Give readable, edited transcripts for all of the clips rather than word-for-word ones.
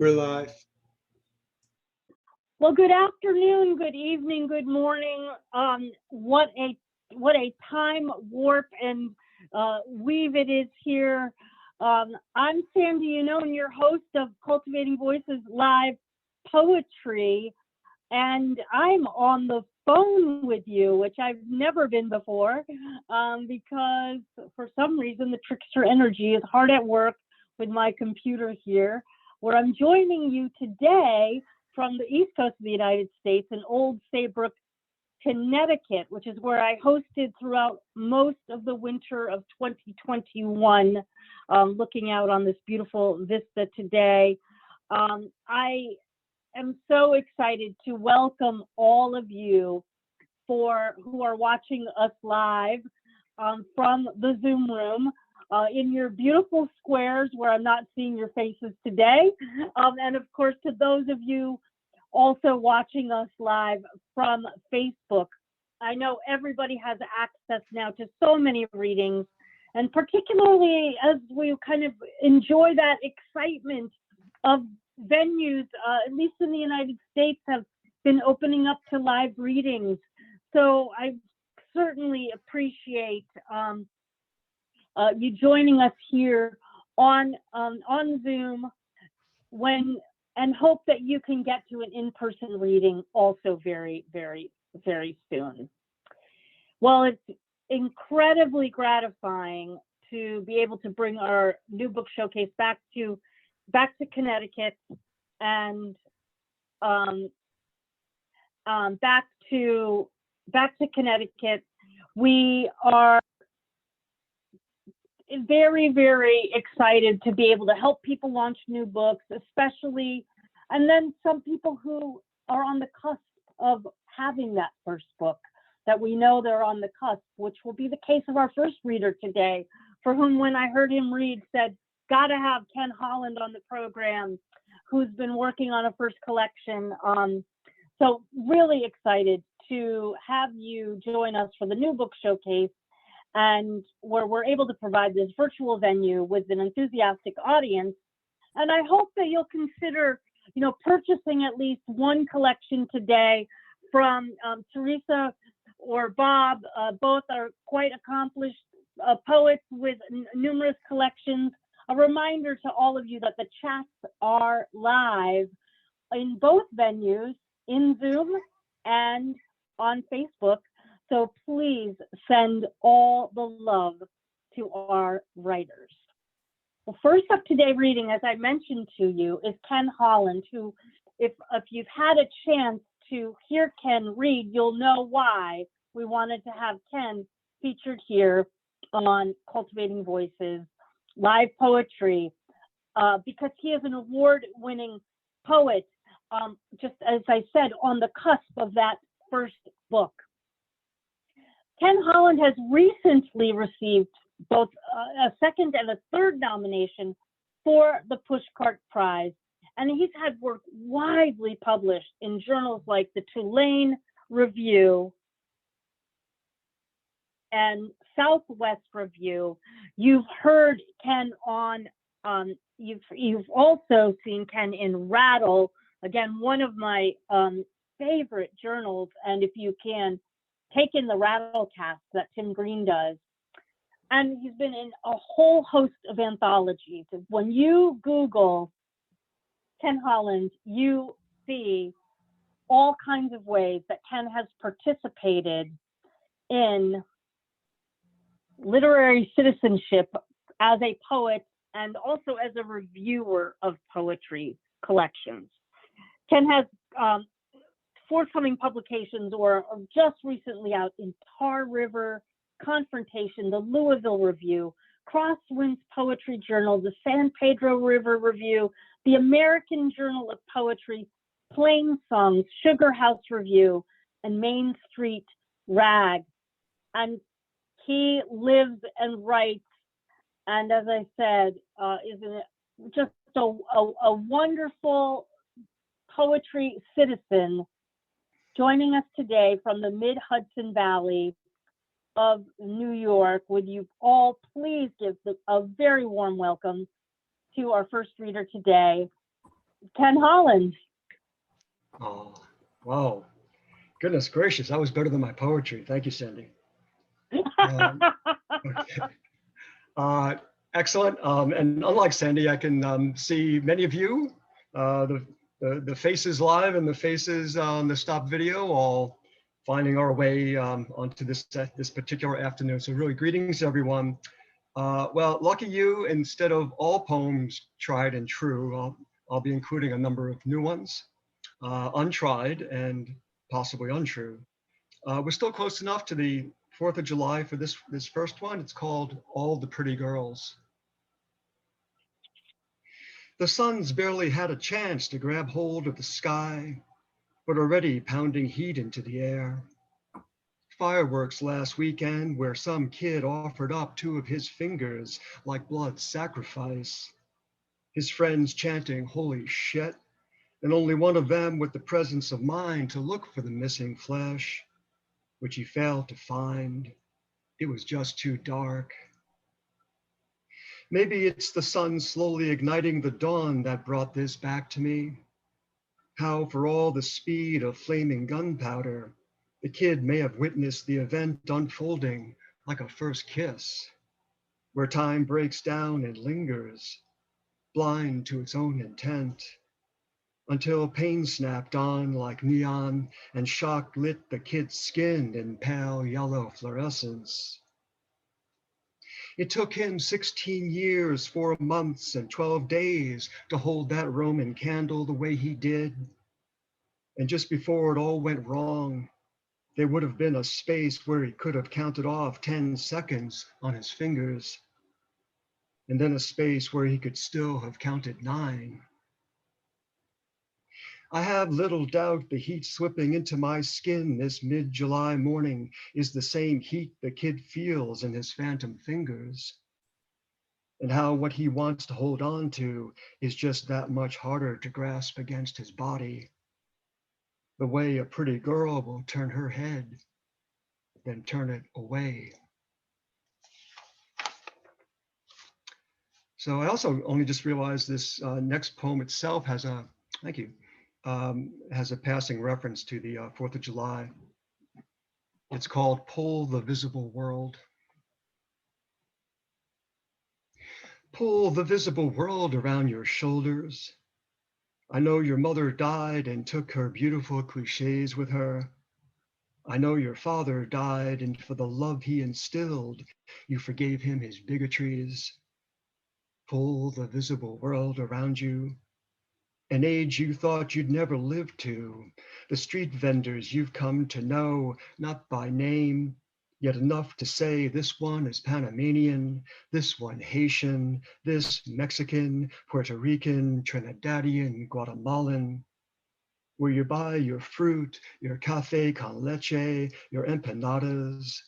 We're live. Well, good afternoon, good evening, good morning. What a time warp and weave it is here. I'm Sandy Yannone, your host of Cultivating Voices Live Poetry, and I'm on the phone with you, which I've never been before, because for some reason the trickster energy is hard at work with my computer here, where I'm joining you today from the East Coast of the United States in Old Saybrook, Connecticut, which is where I hosted throughout most of the winter of 2021, looking out on this beautiful vista today. I am so excited to welcome all of you who are watching us live from the Zoom room. In your beautiful squares where I'm not seeing your faces today. And of course, to those of you also watching us live from Facebook. I know everybody has access now to so many readings, and particularly as we kind of enjoy that excitement of venues, at least in the United States, have been opening up to live readings. So I certainly appreciate you joining us here on Zoom and hope that you can get to an in-person reading also very, very, very soon. Well, it's incredibly gratifying to be able to bring our new book showcase back to Connecticut and back to Connecticut. We are very, very excited to be able to help people launch new books, especially, and then some people who are on the cusp of having that first book, that we know they're on the cusp, which will be the case of our first reader today, for whom, when I heard him read, said, gotta have Ken Holland on the program, who's been working on a first collection. So really excited to have you join us for the new book showcase, and where we're able to provide this virtual venue with an enthusiastic audience. And I hope that you'll consider, purchasing at least one collection today from Theresa or Bob. Both are quite accomplished poets with numerous collections. A reminder to all of you that the chats are live in both venues, in Zoom and on Facebook. So please send all the love to our writers. Well, first up today reading, as I mentioned to you, is Ken Holland, who, if you've had a chance to hear Ken read, you'll know why we wanted to have Ken featured here on Cultivating Voices Live Poetry, because he is an award-winning poet, just as I said, on the cusp of that first book. Ken Holland has recently received both a second and a third nomination for the Pushcart Prize, and he's had work widely published in journals like the Tulane Review and Southwest Review. You've heard Ken on, you've also seen Ken in Rattle, again, one of my favorite journals, and if you can, take in the Rattlecast that Tim Green does. And he's been in a whole host of anthologies. When you Google Ken Holland, you see all kinds of ways that Ken has participated in literary citizenship as a poet and also as a reviewer of poetry collections. Ken has forthcoming publications or just recently out in Tar River, Confrontation, the Louisville Review, Crosswinds Poetry Journal, the San Pedro River Review, the American Journal of Poetry, Plain Songs, Sugar House Review, and Main Street Rag. And he lives and writes, and as I said, is just a wonderful poetry citizen, joining us today from the mid-Hudson Valley of New York. Would you all please give a very warm welcome to our first reader today, Ken Holland. Oh, wow. Goodness gracious, that was better than my poetry. Thank you, Sandy. Okay. Uh, Excellent. And unlike Sandy, I can see many of you, the faces live and the faces on the stop video, all finding our way onto this particular afternoon. So really greetings, everyone. Well, lucky you, instead of all poems tried and true, I'll be including a number of new ones, untried and possibly untrue. We're still close enough to the 4th of July for this first one. It's called All the Pretty Girls. The sun's barely had a chance to grab hold of the sky, but already pounding heat into the air. Fireworks last weekend where some kid offered up 2 of his fingers like blood sacrifice. His friends chanting, "Holy shit," and only one of them with the presence of mind to look for the missing flesh, which he failed to find. It was just too dark. Maybe it's the sun slowly igniting the dawn that brought this back to me. How, for all the speed of flaming gunpowder, the kid may have witnessed the event unfolding like a first kiss, where time breaks down and lingers, blind to its own intent, until pain snapped on like neon and shock lit the kid's skin in pale yellow fluorescence. It took him 16 years, 4 months, and 12 days to hold that Roman candle the way he did. And just before it all went wrong, there would have been a space where he could have counted off 10 seconds on his fingers, and then a space where he could still have counted 9. I have little doubt the heat slipping into my skin this mid-July morning is the same heat the kid feels in his phantom fingers, and how what he wants to hold on to is just that much harder to grasp against his body, the way a pretty girl will turn her head, then turn it away. So I also only just realized this next poem itself has a, thank you, has a passing reference to the 4th of July. It's called Pull the Visible World. Pull the visible world around your shoulders. I know your mother died and took her beautiful cliches with her. I know your father died, and for the love he instilled, you forgave him his bigotries. Pull the visible world around you. An age you thought you'd never live to, the street vendors you've come to know, not by name, yet enough to say this one is Panamanian, this one Haitian, this Mexican, Puerto Rican, Trinidadian, Guatemalan, where you buy your fruit, your café con leche, your empanadas,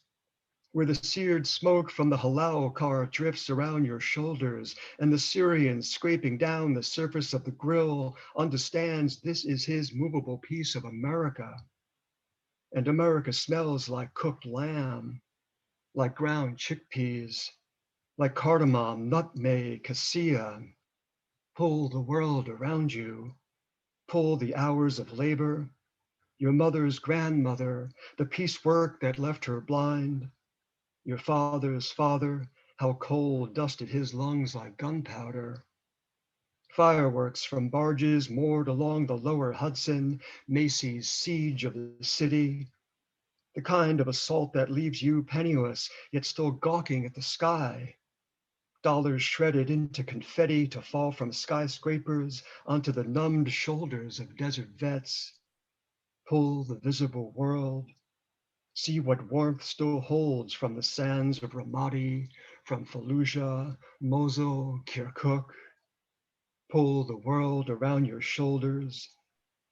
where the seared smoke from the halal car drifts around your shoulders, and the Syrian scraping down the surface of the grill understands this is his movable piece of America. And America smells like cooked lamb, like ground chickpeas, like cardamom, nutmeg, cassia. Pull the world around you. Pull the hours of labor, your mother's grandmother, the piecework that left her blind, your father's father, how coal dusted his lungs like gunpowder. Fireworks from barges moored along the lower Hudson, Macy's siege of the city. The kind of assault that leaves you penniless, yet still gawking at the sky. Dollars shredded into confetti to fall from skyscrapers onto the numbed shoulders of desert vets. Pull the visible world. See what warmth still holds from the sands of Ramadi, from Fallujah, Mosul, Kirkuk. Pull the world around your shoulders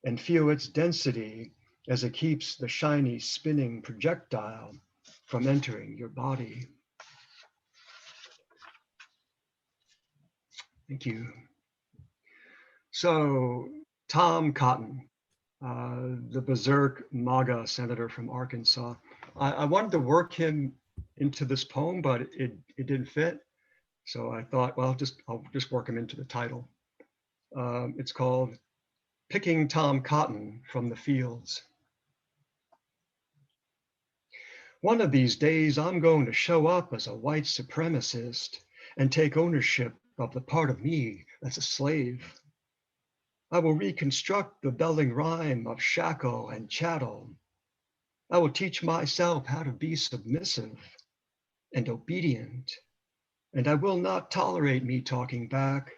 and feel its density as it keeps the shiny spinning projectile from entering your body. Thank you. So, Tom Cotton, the berserk MAGA senator from Arkansas. I wanted to work him into this poem, but it didn't fit. So I thought, well, I'll just work him into the title. It's called Picking Tom Cotton from the Fields. One of these days, I'm going to show up as a white supremacist and take ownership of the part of me that's a slave. I will reconstruct the belling rhyme of shackle and chattel. I will teach myself how to be submissive and obedient, and I will not tolerate me talking back,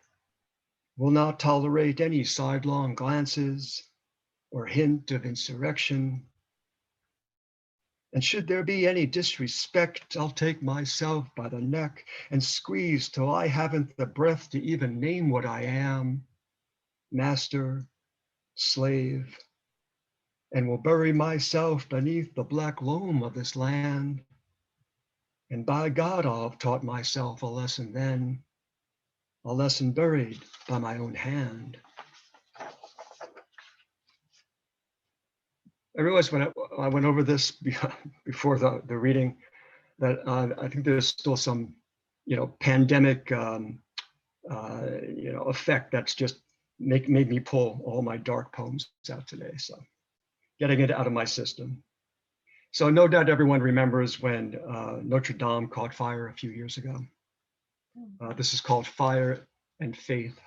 will not tolerate any sidelong glances or hint of insurrection. And should there be any disrespect, I'll take myself by the neck and squeeze till I haven't the breath to even name what I am, master, slave, and will bury myself beneath the black loam of this land. And by God, I'll have taught myself a lesson then, a lesson buried by my own hand. I realized when I went over this before the reading that I think there's still some, pandemic, effect that's just made me pull all my dark poems out today. So getting it out of my system. So no doubt everyone remembers when Notre Dame caught fire a few years ago. This is called Fire and Faith.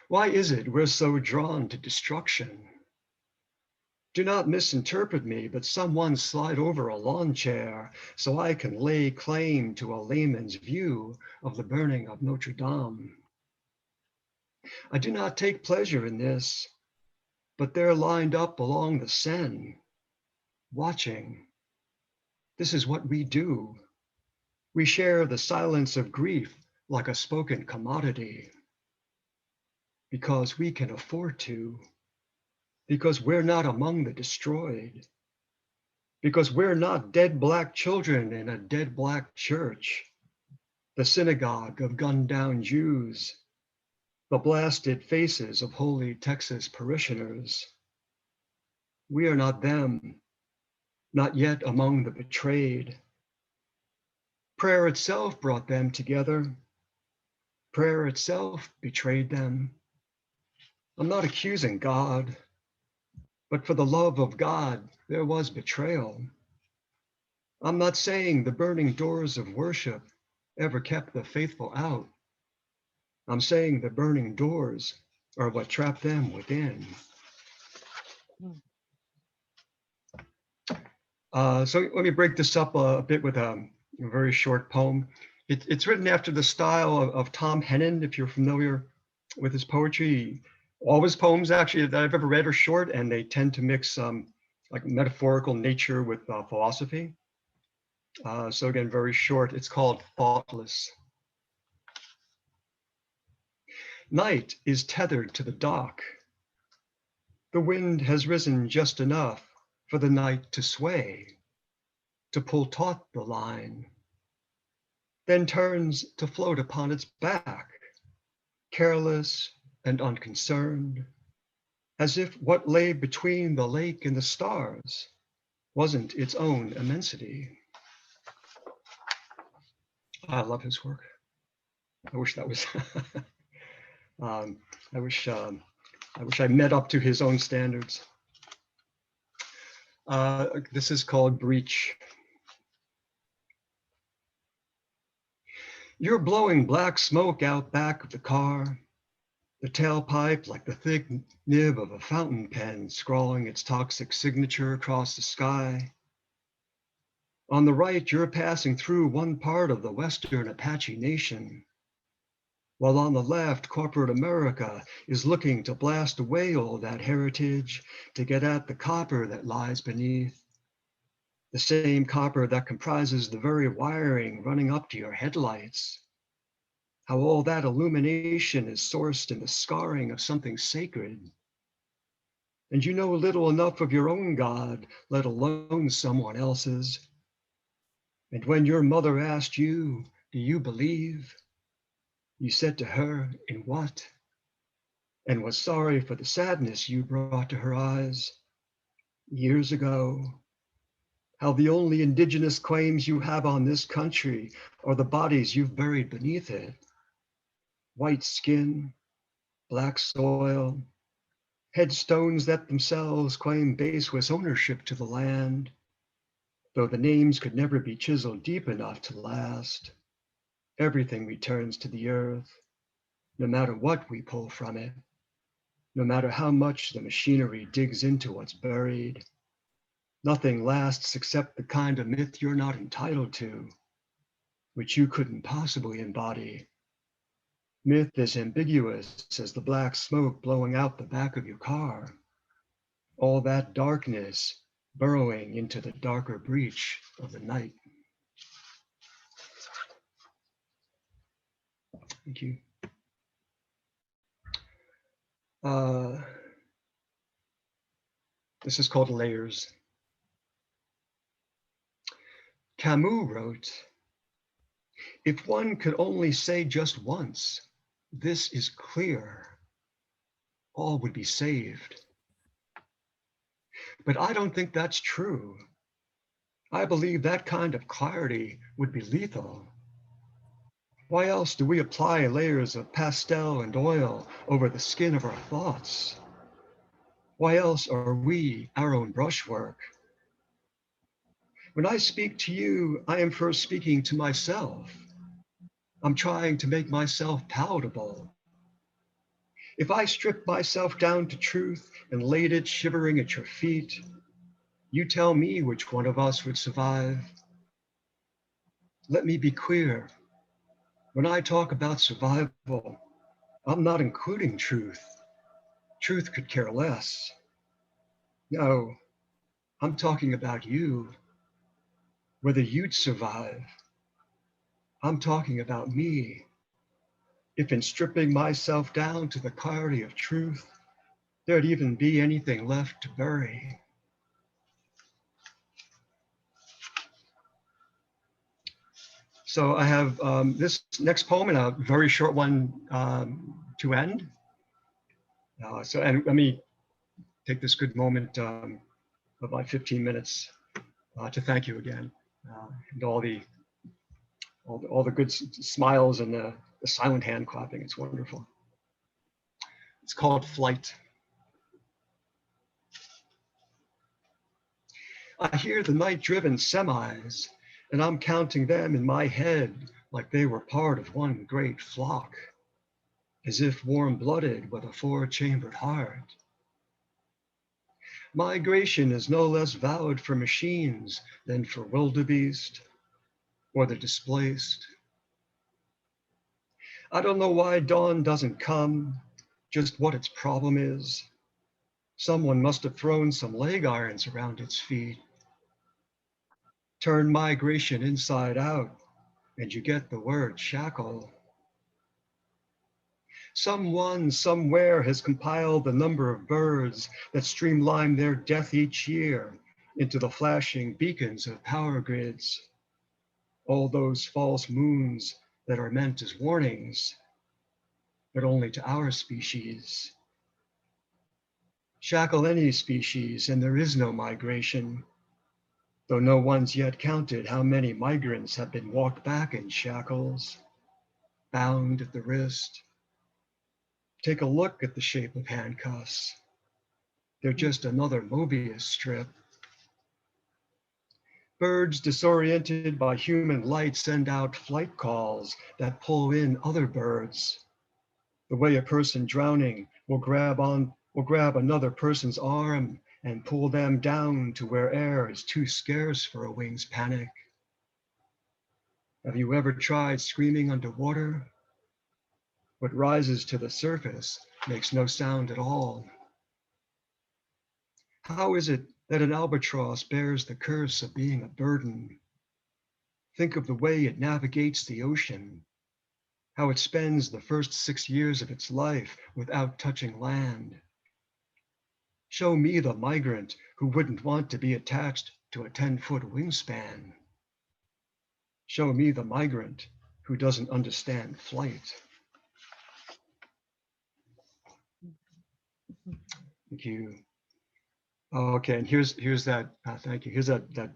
Why is it we're so drawn to destruction? Do not misinterpret me, but someone slide over a lawn chair so I can lay claim to a layman's view of the burning of Notre Dame. I do not take pleasure in this, but they're lined up along the Seine, watching. This is what we do. We share the silence of grief like a spoken commodity, because we can afford to, because we're not among the destroyed, because we're not dead Black children in a dead Black church, the synagogue of gunned down Jews, the blasted faces of holy Texas parishioners. We are not them, not yet among the betrayed. Prayer itself brought them together. Prayer itself betrayed them. I'm not accusing God, but for the love of God, there was betrayal. I'm not saying the burning doors of worship ever kept the faithful out. I'm saying the burning doors are what trapped them within. So let me break this up a bit with a very short poem. It's written after the style of Tom Hennon, if you're familiar with his poetry. All his poems actually that I've ever read are short, and they tend to mix like metaphorical nature with philosophy. So again, very short. It's called Thoughtless. Night is tethered to the dock. The wind has risen just enough for the night to sway, to pull taut the line, then turns to float upon its back, careless and unconcerned, as if what lay between the lake and the stars wasn't its own immensity. I love his work. I wish that was, I wish I met up to his own standards. This is called Breach. You're blowing black smoke out back of the car, the tailpipe like the thick nib of a fountain pen scrawling its toxic signature across the sky. On the right, you're passing through one part of the Western Apache Nation, while on the left, corporate America is looking to blast away all that heritage to get at the copper that lies beneath, the same copper that comprises the very wiring running up to your headlights. How all that illumination is sourced in the scarring of something sacred. And you know little enough of your own God, let alone someone else's. And when your mother asked you, do you believe? You said to her, in what? And was sorry for the sadness you brought to her eyes. Years ago, how the only indigenous claims you have on this country are the bodies you've buried beneath it. white skin, black soil, headstones that themselves claim baseless ownership to the land, though the names could never be chiseled deep enough to last. Everything returns to the earth, no matter what we pull from it, no matter how much the machinery digs into what's buried. Nothing lasts except the kind of myth you're not entitled to, which you couldn't possibly embody. Myth is ambiguous as the black smoke blowing out the back of your car. All that darkness burrowing into the darker breach of the night. Thank you. This is called Layers. Camus wrote, "If one could only say just once, 'This is clear,' all would be saved." But I don't think that's true. I believe that kind of clarity would be lethal. Why else do we apply layers of pastel and oil over the skin of our thoughts? Why else are we our own brushwork? When I speak to you, I am first speaking to myself. I'm trying to make myself palatable. If I stripped myself down to truth and laid it shivering at your feet, you tell me which one of us would survive. Let me be clear. When I talk about survival, I'm not including truth. Truth could care less. No, I'm talking about you, whether you'd survive. I'm talking about me. If in stripping myself down to the clarity of truth, there'd even be anything left to bury. So I have this next poem and a very short one to end. And let me take this good moment of my 15 minutes to thank you again, and all the good smiles and the silent hand clapping. It's wonderful. It's called Flight. I hear the night-driven semis, and I'm counting them in my head like they were part of one great flock, as if warm-blooded with a four-chambered heart. Migration is no less valid for machines than for wildebeest or the displaced. I don't know why dawn doesn't come, just what its problem is. Someone must have thrown some leg irons around its feet. Turn migration inside out, and you get the word shackle. Someone somewhere has compiled the number of birds that streamline their death each year into the flashing beacons of power grids. All those false moons that are meant as warnings, but only to our species. Shackle any species and there is no migration, though no one's yet counted how many migrants have been walked back in shackles, bound at the wrist. Take a look at the shape of handcuffs. They're just another Mobius strip. Birds disoriented by human light send out flight calls that pull in other birds. The way a person drowning will grab another person's arm and pull them down to where air is too scarce for a wing's panic. Have you ever tried screaming underwater? What rises to the surface makes no sound at all. How is it that an albatross bears the curse of being a burden? Think of the way it navigates the ocean, how it spends the first 6 years of its life without touching land. Show me the migrant who wouldn't want to be attached to a 10-foot wingspan. Show me the migrant who doesn't understand flight. Thank you. Okay, and here's that, thank you. Here's that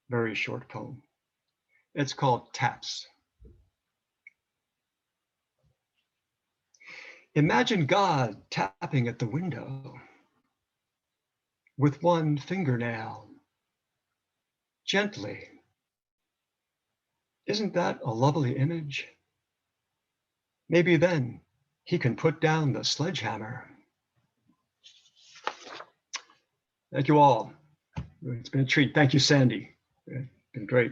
very short poem. It's called Taps. Imagine God tapping at the window with one fingernail, gently. Isn't that a lovely image? Maybe then he can put down the sledgehammer. Thank you all. It's been a treat. Thank you, Sandy. It's been great.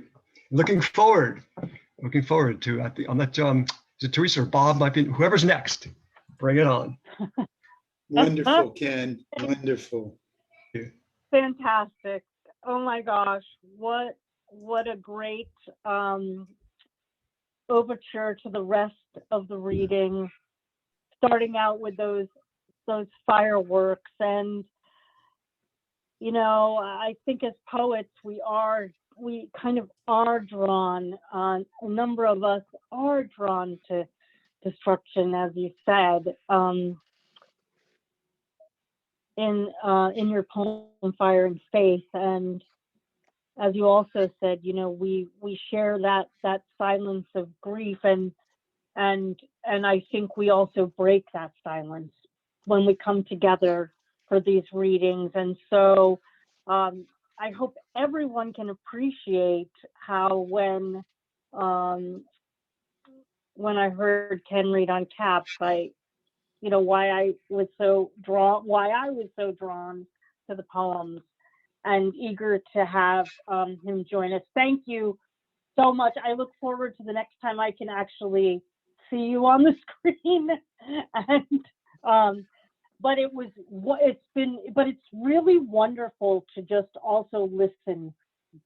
Looking forward to on that is it Theresa or Bob might be whoever's next. Bring it on. Wonderful, Ken. Wonderful. Fantastic. Oh my gosh, what a great overture to the rest of the reading, starting out with those fireworks. And you know, I think as poets we kind of are drawn, a number of us are drawn to destruction, as you said, in your poem Fire and Faith. And as you also said, you know, we share that silence of grief, and I think we also break that silence when we come together for these readings. And so I hope everyone can appreciate how when I heard Ken read on Caps, why I was so drawn to the poems and eager to have him join us. Thank you so much. I look forward to the next time I can see you on the screen. And but it's really wonderful to just also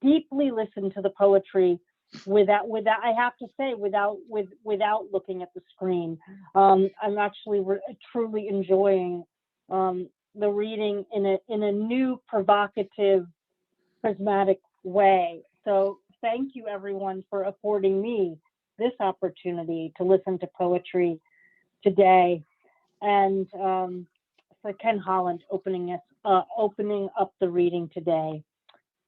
deeply listen to the poetry without I have to say without looking at the screen. I'm actually truly enjoying the reading in a new, provocative, prismatic way. So thank you everyone for affording me this opportunity to listen to poetry today. And for Ken Holland opening up the reading today.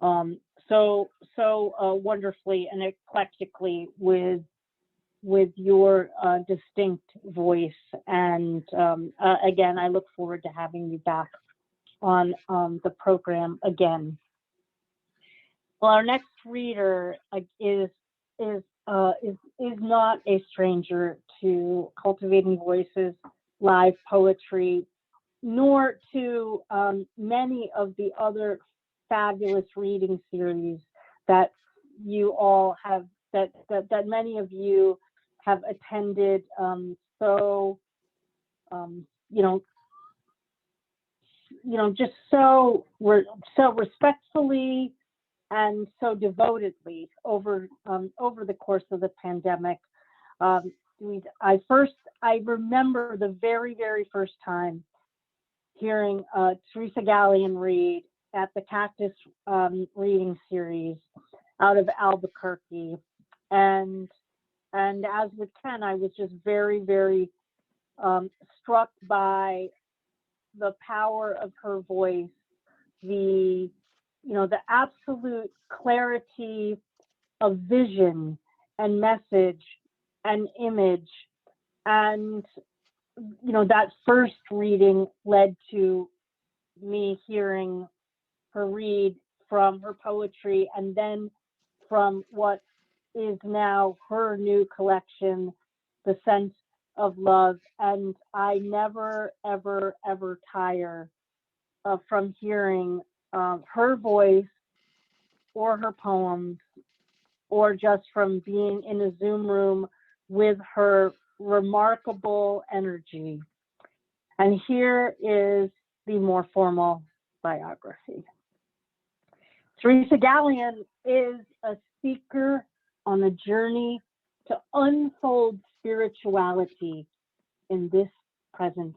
So wonderfully and eclectically with your distinct voice. And again, I look forward to having you back on the program again. Well, our next reader is not a stranger to Cultivating Voices live poetry, nor to many of the other fabulous reading series that you all have, that many of you have attended just so respectfully and so devotedly over the course of the pandemic. I remember the very, very first time hearing Theresa Gallion read at the Cactus reading series out of Albuquerque. And as with Ken, I was just very, very struck by the power of her voice, the absolute clarity of vision and message and image. And that first reading led to me hearing her read from her poetry, and then from what is now her new collection, The Scent of Love. And I never, ever, ever tire from hearing her voice or her poems, or just from being in a Zoom room with her remarkable energy. And here is the more formal biography. Theresa Gallion is a seeker on a journey to unfold spirituality in this present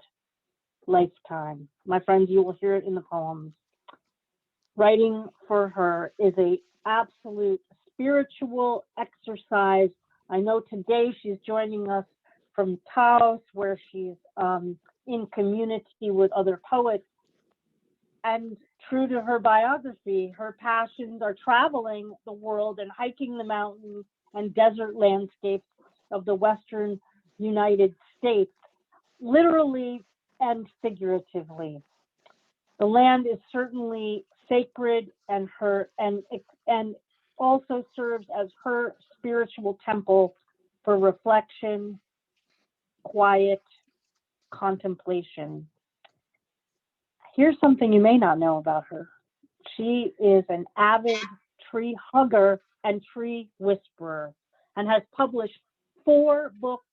lifetime. My friends, you will hear it in the poems. Writing for her is an absolute spiritual exercise. I know today she's joining us from Taos, where she's in community with other poets. And true to her biography, her passions are traveling the world and hiking the mountains and desert landscapes of the Western United States. literally and figuratively. The land is certainly sacred, and also serves as her spiritual temple for reflection, quiet, contemplation. Here's something you may not know about her. She is an avid tree hugger and tree whisperer, and has published 4 books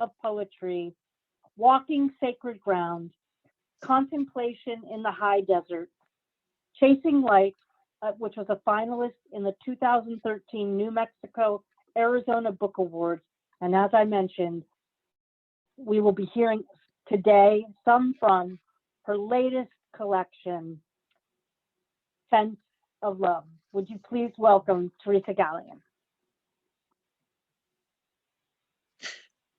of poetry: Walking Sacred Ground, Contemplation in the High Desert, Chasing Light, which was a finalist in the 2013 New Mexico Arizona Book Awards. And as I mentioned, we will be hearing today some from her latest collection, Sense of Love. Would you please welcome Theresa Gallion?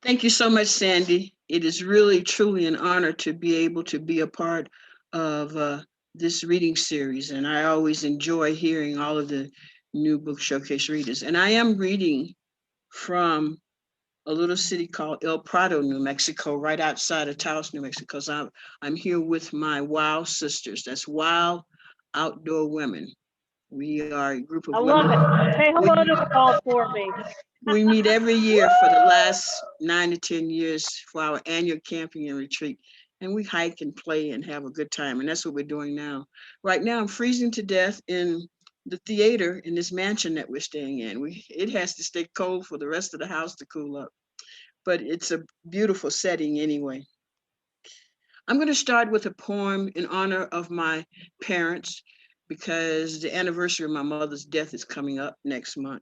Thank you so much, Sandy. It is really, truly an honor to be able to be a part of this reading series. And I always enjoy hearing all of the new book showcase readers. And I am reading from a little city called El Prado, New Mexico, right outside of Taos, New Mexico. So I'm here with my WOW sisters. That's Wild Outdoor Women. We are a group of women. I love it. Say hello to them all for me. We meet every year for the last 9 to 10 years for our annual camping and retreat. And we hike and play and have a good time. And that's what we're doing now. Right now, I'm freezing to death in the theater in this mansion that we're staying in. It has to stay cold for the rest of the house to cool up. But it's a beautiful setting anyway. I'm going to start with a poem in honor of my parents, because the anniversary of my mother's death is coming up next month.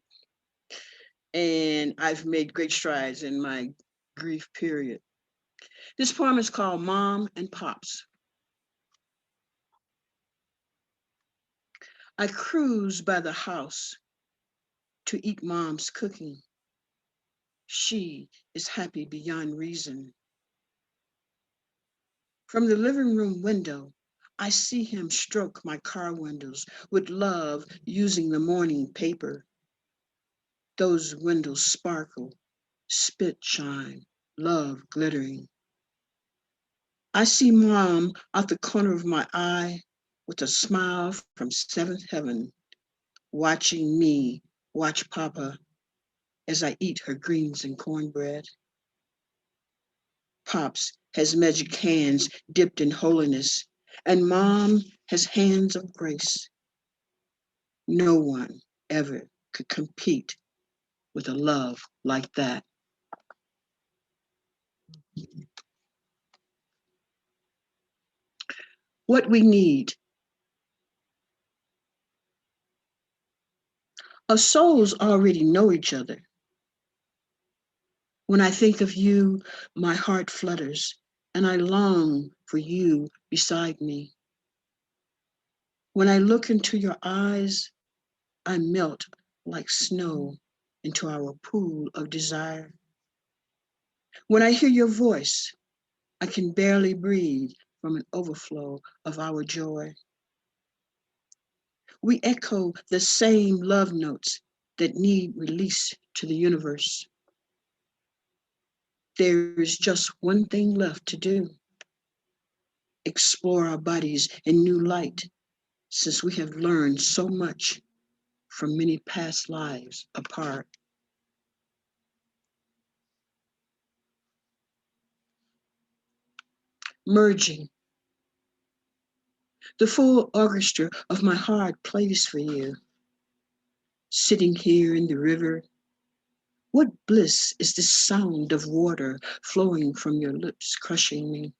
And I've made great strides in my grief period. This poem is called Mom and Pops. I cruise by the house to eat Mom's cooking. She is happy beyond reason. From the living room window, I see him stroke my car windows with love, using the morning paper. Those windows sparkle, spit shine, love glittering. I see Mom out the corner of my eye with a smile from seventh heaven, watching me watch Papa as I eat her greens and cornbread. Pops has magic hands dipped in holiness, and Mom has hands of grace. No one ever could compete with a love like that. What we need. Our souls already know each other. When I think of you, my heart flutters, and I long for you beside me. When I look into your eyes, I melt like snow into our pool of desire. When I hear your voice, I can barely breathe from an overflow of our joy. We echo the same love notes that need release to the universe. There is just one thing left to do. Explore our bodies in new light, since we have learned so much from many past lives apart. Merging. The full orchestra of my heart plays for you. Sitting here in the river, what bliss is this sound of water flowing from your lips, crushing me?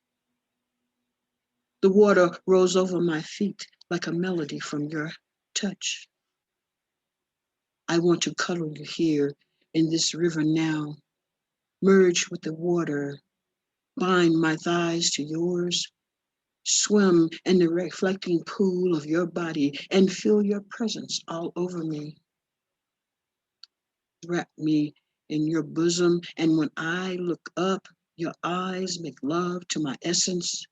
The water rolls over my feet like a melody from your touch. I want to cuddle you here in this river now, merge with the water, bind my thighs to yours, swim in the reflecting pool of your body and feel your presence all over me. Wrap me in your bosom, and when I look up, your eyes make love to my essence,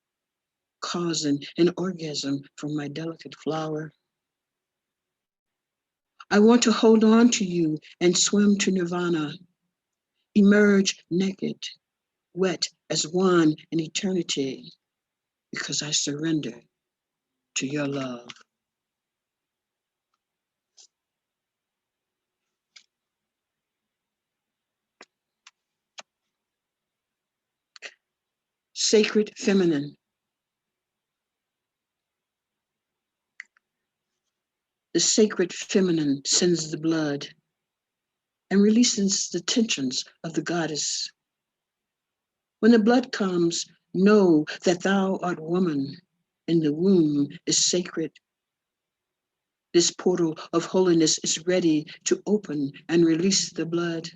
causing an orgasm from my delicate flower. I want to hold on to you and swim to nirvana, emerge naked, wet as one in eternity, because I surrender to your love. Sacred feminine. The sacred feminine sends the blood and releases the tensions of the goddess. When the blood comes, know that thou art woman, and the womb is sacred. This portal of holiness is ready to open and release the blood.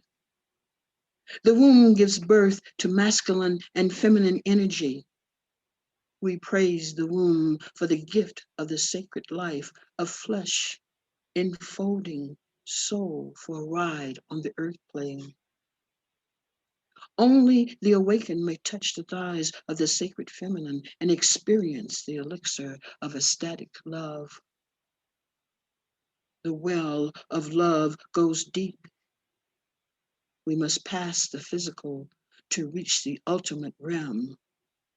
The womb gives birth to masculine and feminine energy. We praise the womb for the gift of the sacred life of flesh, enfolding soul for a ride on the earth plane. Only the awakened may touch the thighs of the sacred feminine and experience the elixir of ecstatic love. The well of love goes deep. We must pass the physical to reach the ultimate realm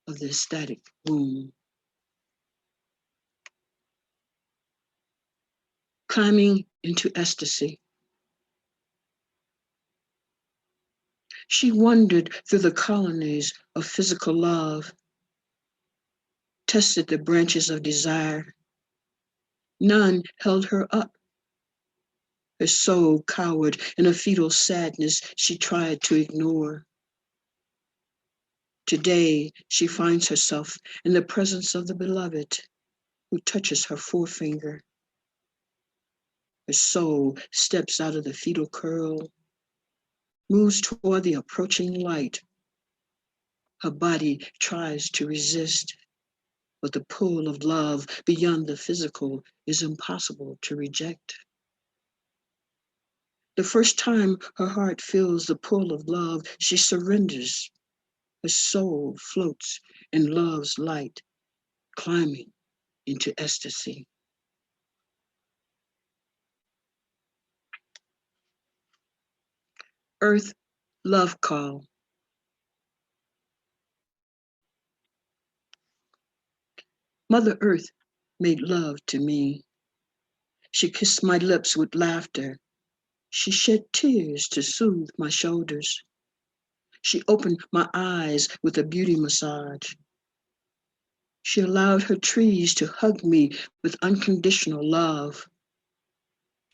of the ecstatic womb. Climbing into ecstasy. She wandered through the colonies of physical love, tested the branches of desire. None held her up. Her soul cowered in a fetal sadness she tried to ignore. Today, she finds herself in the presence of the beloved who touches her forefinger. Her soul steps out of the fetal curl, moves toward the approaching light. Her body tries to resist, but the pull of love beyond the physical is impossible to reject. The first time her heart feels the pull of love, she surrenders. Her soul floats in love's light, climbing into ecstasy. Earth love call. Mother Earth made love to me. She kissed my lips with laughter. She shed tears to soothe my shoulders. She opened my eyes with a beauty massage. She allowed her trees to hug me with unconditional love.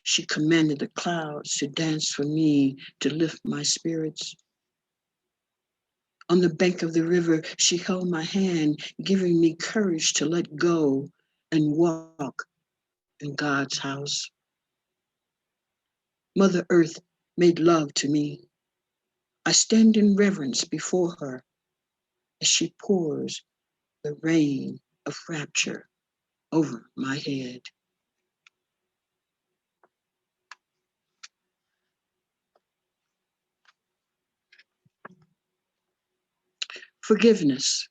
She commanded the clouds to dance for me to lift my spirits. On the bank of the river, she held my hand, giving me courage to let go and walk in God's house. Mother Earth made love to me. I stand in reverence before her as she pours the rain of rapture over my head. Forgiveness.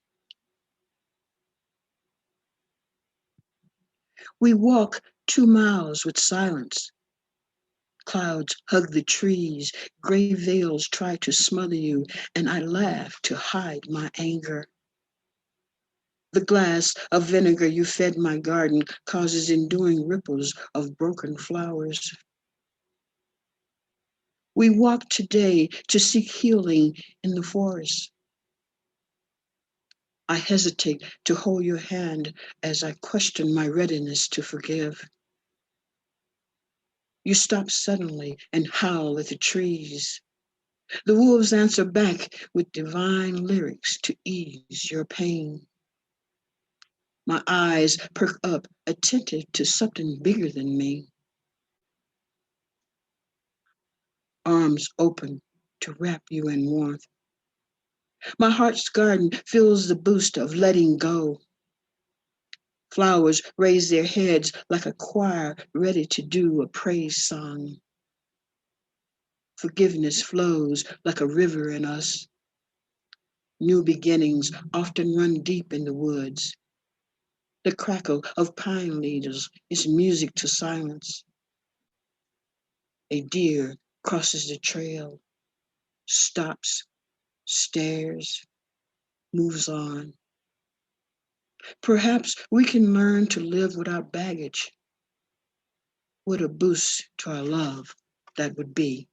We walk 2 miles with silence. Clouds hug the trees, gray veils try to smother you, and I laugh to hide my anger. The glass of vinegar you fed my garden causes enduring ripples of broken flowers. We walk today to seek healing in the forest. I hesitate to hold your hand as I question my readiness to forgive. You stop suddenly and howl at the trees. The wolves answer back with divine lyrics to ease your pain. My eyes perk up, attentive to something bigger than me. Arms open to wrap you in warmth. My heart's garden feels the boost of letting go. Flowers raise their heads like a choir ready to do a praise song. Forgiveness flows like a river in us. New beginnings often run deep in the woods. The crackle of pine needles is music to silence. A deer crosses the trail, stops, stares. moves on. Perhaps we can learn to live without baggage. What a boost to our love that would be.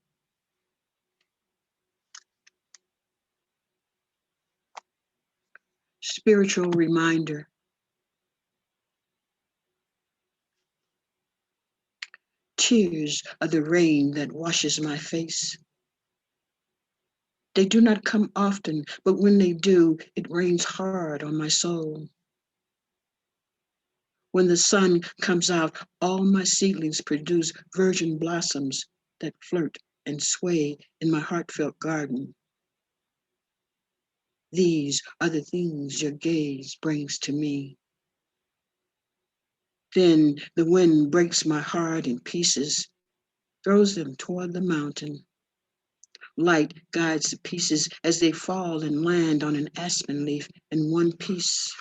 Spiritual reminder. Tears are the rain that washes my face. They do not come often, but when they do, it rains hard on my soul. When the sun comes out, all my seedlings produce virgin blossoms that flirt and sway in my heartfelt garden. These are the things your gaze brings to me. Then the wind breaks my heart in pieces, throws them toward the mountain. Light guides the pieces as they fall and land on an aspen leaf in one piece.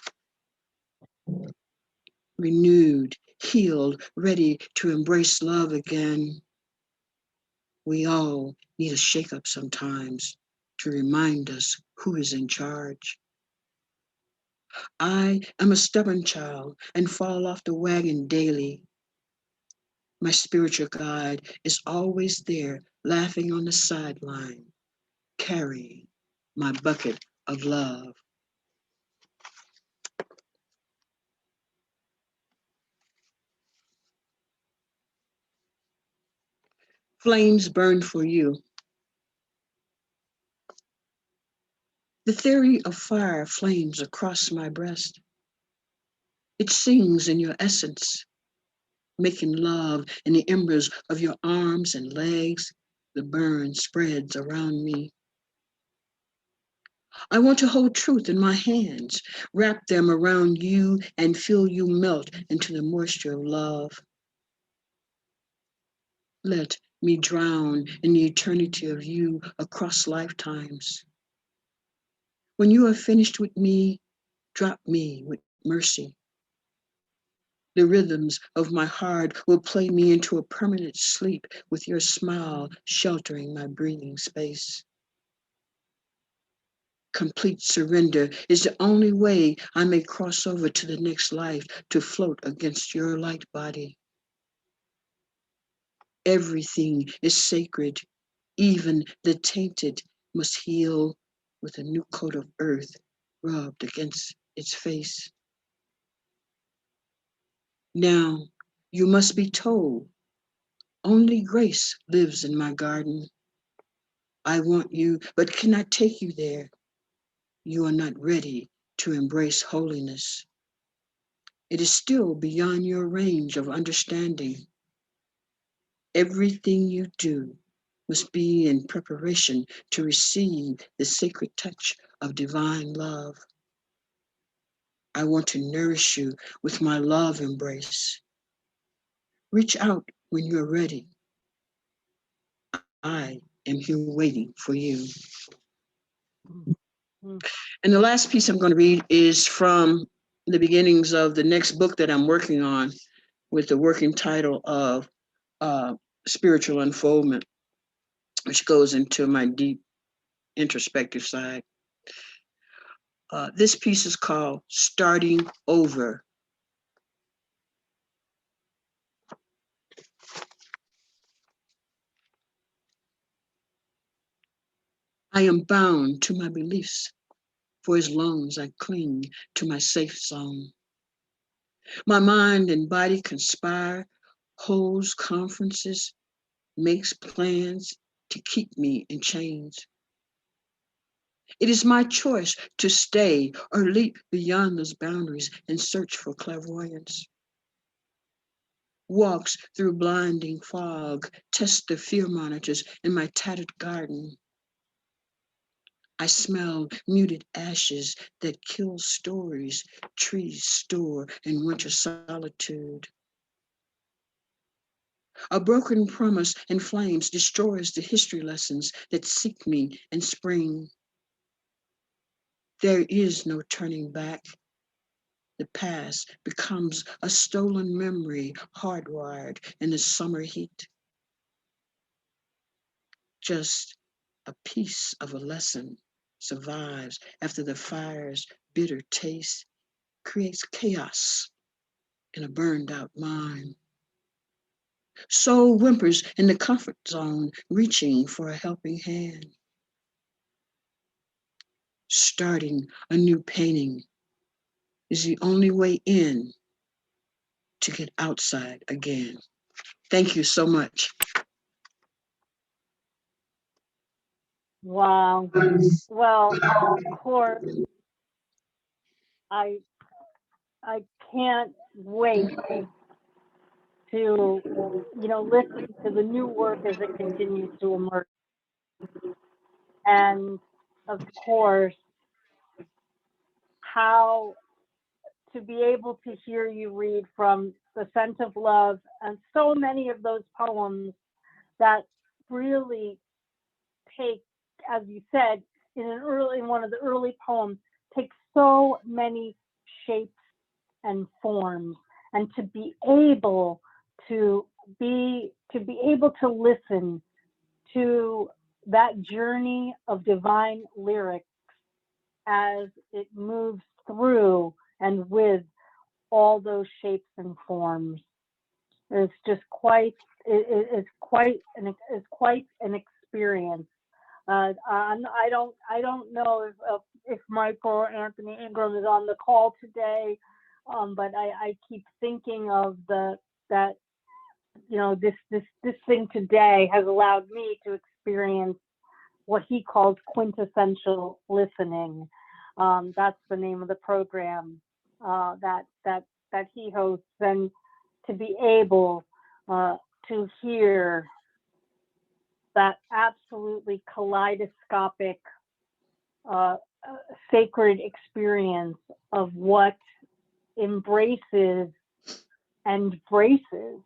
Renewed, healed, ready to embrace love again. We all need a shake-up sometimes to remind us who is in charge. I am a stubborn child and fall off the wagon daily. My spiritual guide is always there, laughing on the sideline, carrying my bucket of love. Flames burn for you. The theory of fire flames across my breast. It sings in your essence, making love in the embers of your arms and legs. The burn spreads around me. I want to hold truth in my hands, wrap them around you and feel you melt into the moisture of love. Let me drown in the eternity of you across lifetimes. When you are finished with me, drop me with mercy. The rhythms of my heart will play me into a permanent sleep with your smile sheltering my breathing space. Complete surrender is the only way I may cross over to the next life to float against your light body. Everything is sacred, even the tainted must heal with a new coat of earth rubbed against its face. Now, you must be told, only grace lives in my garden. I want you, but cannot take you there. You are not ready to embrace holiness. It is still beyond your range of understanding. Everything you do must be in preparation to receive the sacred touch of divine love. I want to nourish you with my love embrace. Reach out when you're ready. I am here waiting for you. And the last piece I'm going to read is from the beginnings of the next book that I'm working on, with the working title of Spiritual Unfoldment, which goes into my deep introspective side. This piece is called Starting Over. I am bound to my beliefs for as long as I cling to my safe zone. My mind and body conspire, holds conferences, makes plans to keep me in chains. It is my choice to stay or leap beyond those boundaries and search for clairvoyance. Walks through blinding fog, test the fear monitors in my tattered garden. I smell muted ashes that kill stories trees store in winter solitude. A broken promise in flames destroys the history lessons that seek me in spring. There is no turning back. The past becomes a stolen memory hardwired in the summer heat. Just a piece of a lesson survives after the fire's bitter taste creates chaos in a burned out mind. Soul whimpers in the comfort zone, reaching for a helping hand. Starting a new painting is the only way in to get outside again. Thank you so much. Wow. Well, of course, I can't wait to, listen to the new work as it continues to emerge. And of course, how to be able to hear you read from The Scent of Love and so many of those poems that really take, as you said, in one of the early poems, take so many shapes and forms, and to be able to listen to that journey of divine lyrics as it moves through and with all those shapes and forms. It's just quite an experience. I don't know if Michael or Anthony Ingram is on the call today, but I keep thinking of that this thing today has allowed me to experience what he calls quintessential listening. That's the name of the program that he hosts, and to be able to hear that absolutely kaleidoscopic sacred experience of what embraces and braces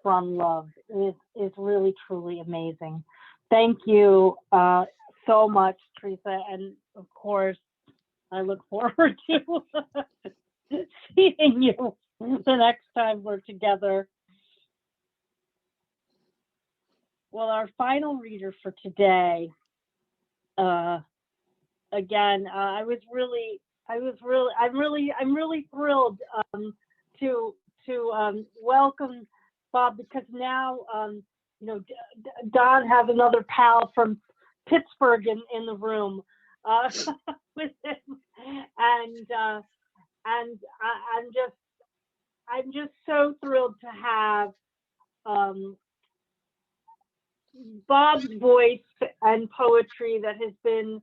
from love is really truly amazing. Thank you so much, Theresa, and of course I look forward to seeing you the next time we're together. Well, our final reader for today, again, I'm really thrilled to welcome Bob, because now Don has another pal from Pittsburgh in the room with him, and I'm just so thrilled to have Bob's voice and poetry that has been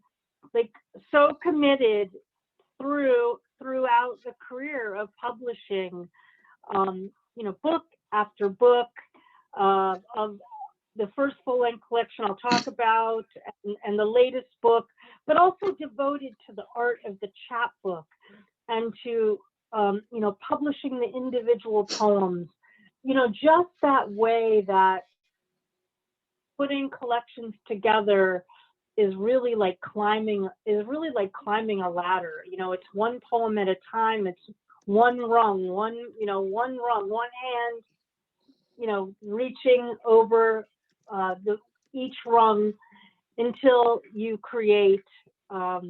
like so committed throughout the career of publishing, book after book, of the first full-length collection I'll talk about, and the latest book, but also devoted to the art of the chapbook and to publishing the individual poems, just that way that putting collections together is really like climbing a ladder. It's one poem at a time. It's one rung, one hand, reaching over each rung until you create a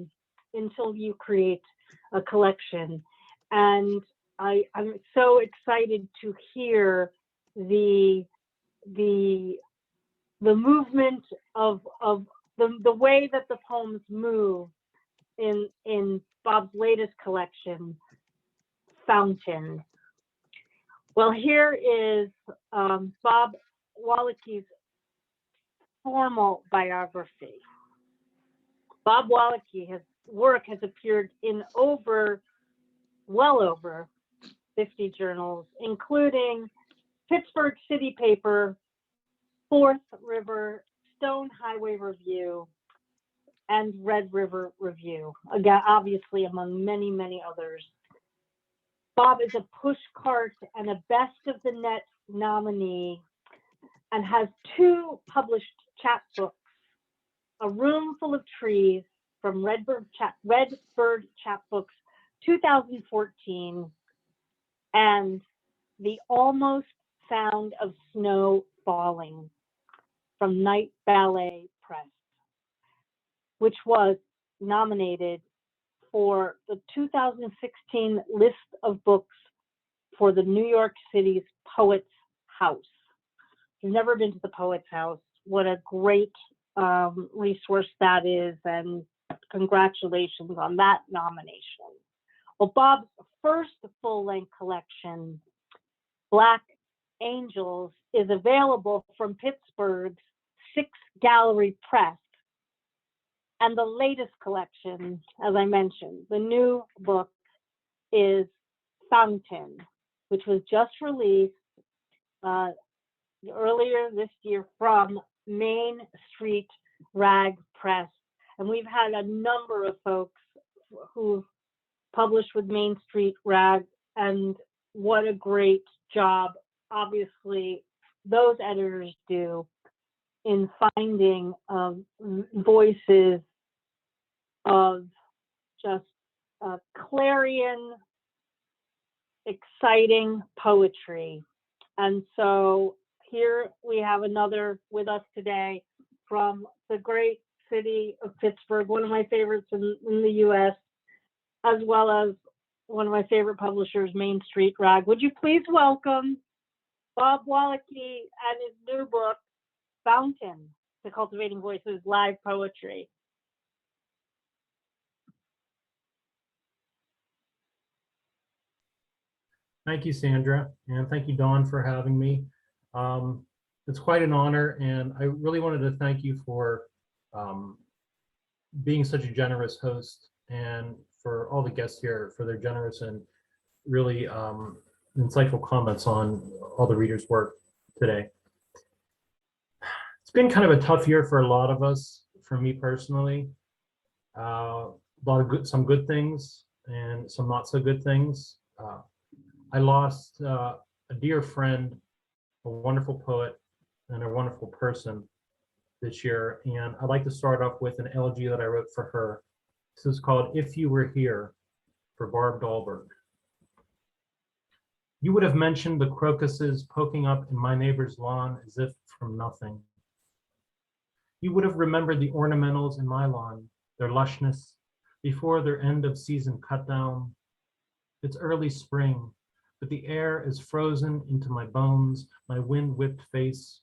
collection. And I'm so excited to hear the movement of the way that the poems move in Bob's latest collection, Fountain. Well, here is Bob Walicki's formal biography. Bob Walicki's work has appeared in well over 50 journals, including Pittsburgh City Paper, Fourth River, Stone Highway Review, and Red River Review, again, obviously among many, many others. Bob is a pushcart and a Best of the Net nominee, and has 2 published chapbooks, A Room Full of Trees from Redbird Chapbooks 2014, and The Almost Sound of Snow Falling from Night Ballet Press, which was nominated for the 2016 list of books for the New York City's Poets House. If you've never been to the Poets House, what a great resource that is, and congratulations on that nomination. Well, Bob's first full-length collection, Black Angels, is available from Pittsburgh's Six Gallery Press. And the latest collection, as I mentioned, the new book is Fountain, which was just released earlier this year from Main Street Rag Press. And we've had a number of folks who've published with Main Street Rag, and what a great job, obviously, those editors do in finding voices of just clarion, exciting poetry. And so here we have another with us today from the great city of Pittsburgh, one of my favorites in the US, as well as one of my favorite publishers, Main Street Rag. Would you please welcome Bob Walicki and his new book, Fountain, to Cultivating Voices Live Poetry. Thank you, Sandra, and thank you, Dawn, for having me. It's quite an honor, and I really wanted to thank you for being such a generous host, and for all the guests here for their generous and really insightful comments on all the readers' work today. It's been kind of a tough year for a lot of us, for me personally. Some good things and some not so good things. I lost a dear friend, a wonderful poet, and a wonderful person this year. And I'd like to start off with an elegy that I wrote for her. This is called If You Were Here, for Barb Dahlberg. You would have mentioned the crocuses poking up in my neighbor's lawn as if from nothing. You would have remembered the ornamentals in my lawn, their lushness, before their end of season cut down. It's early spring, but the air is frozen into my bones, my wind-whipped face.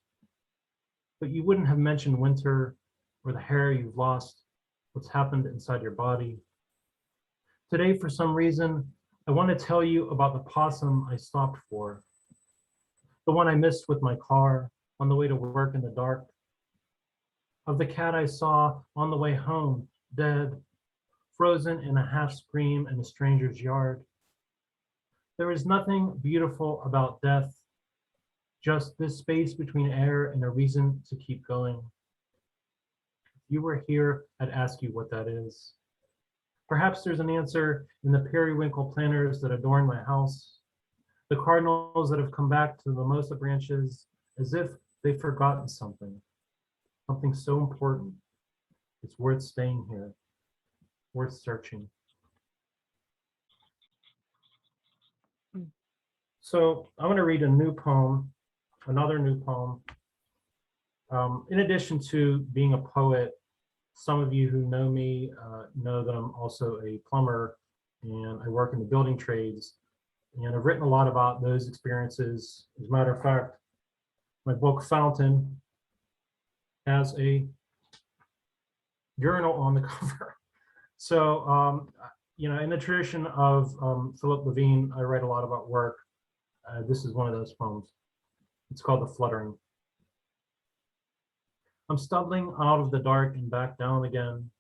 But you wouldn't have mentioned winter or the hair you've lost, what's happened inside your body. Today, for some reason, I want to tell you about the possum I stopped for, the one I missed with my car on the way to work in the dark, of the cat I saw on the way home, dead, frozen in a half scream in a stranger's yard. There is nothing beautiful about death, just this space between air and a reason to keep going. If you were here, I'd ask you what that is. Perhaps there's an answer in the periwinkle planters that adorn my house, the cardinals that have come back to the mimosa branches as if they've forgotten something so important. It's worth staying here, worth searching. So I'm going to read a new poem, another new poem. In addition to being a poet, some of you who know me know that I'm also a plumber and I work in the building trades. And I've written a lot about those experiences. As a matter of fact, my book Fountain has a urinal on the cover. So, you know, in the tradition of Philip Levine, I write a lot about work. This is one of those poems. It's called The Fluttering. I'm stumbling out of the dark and back down again,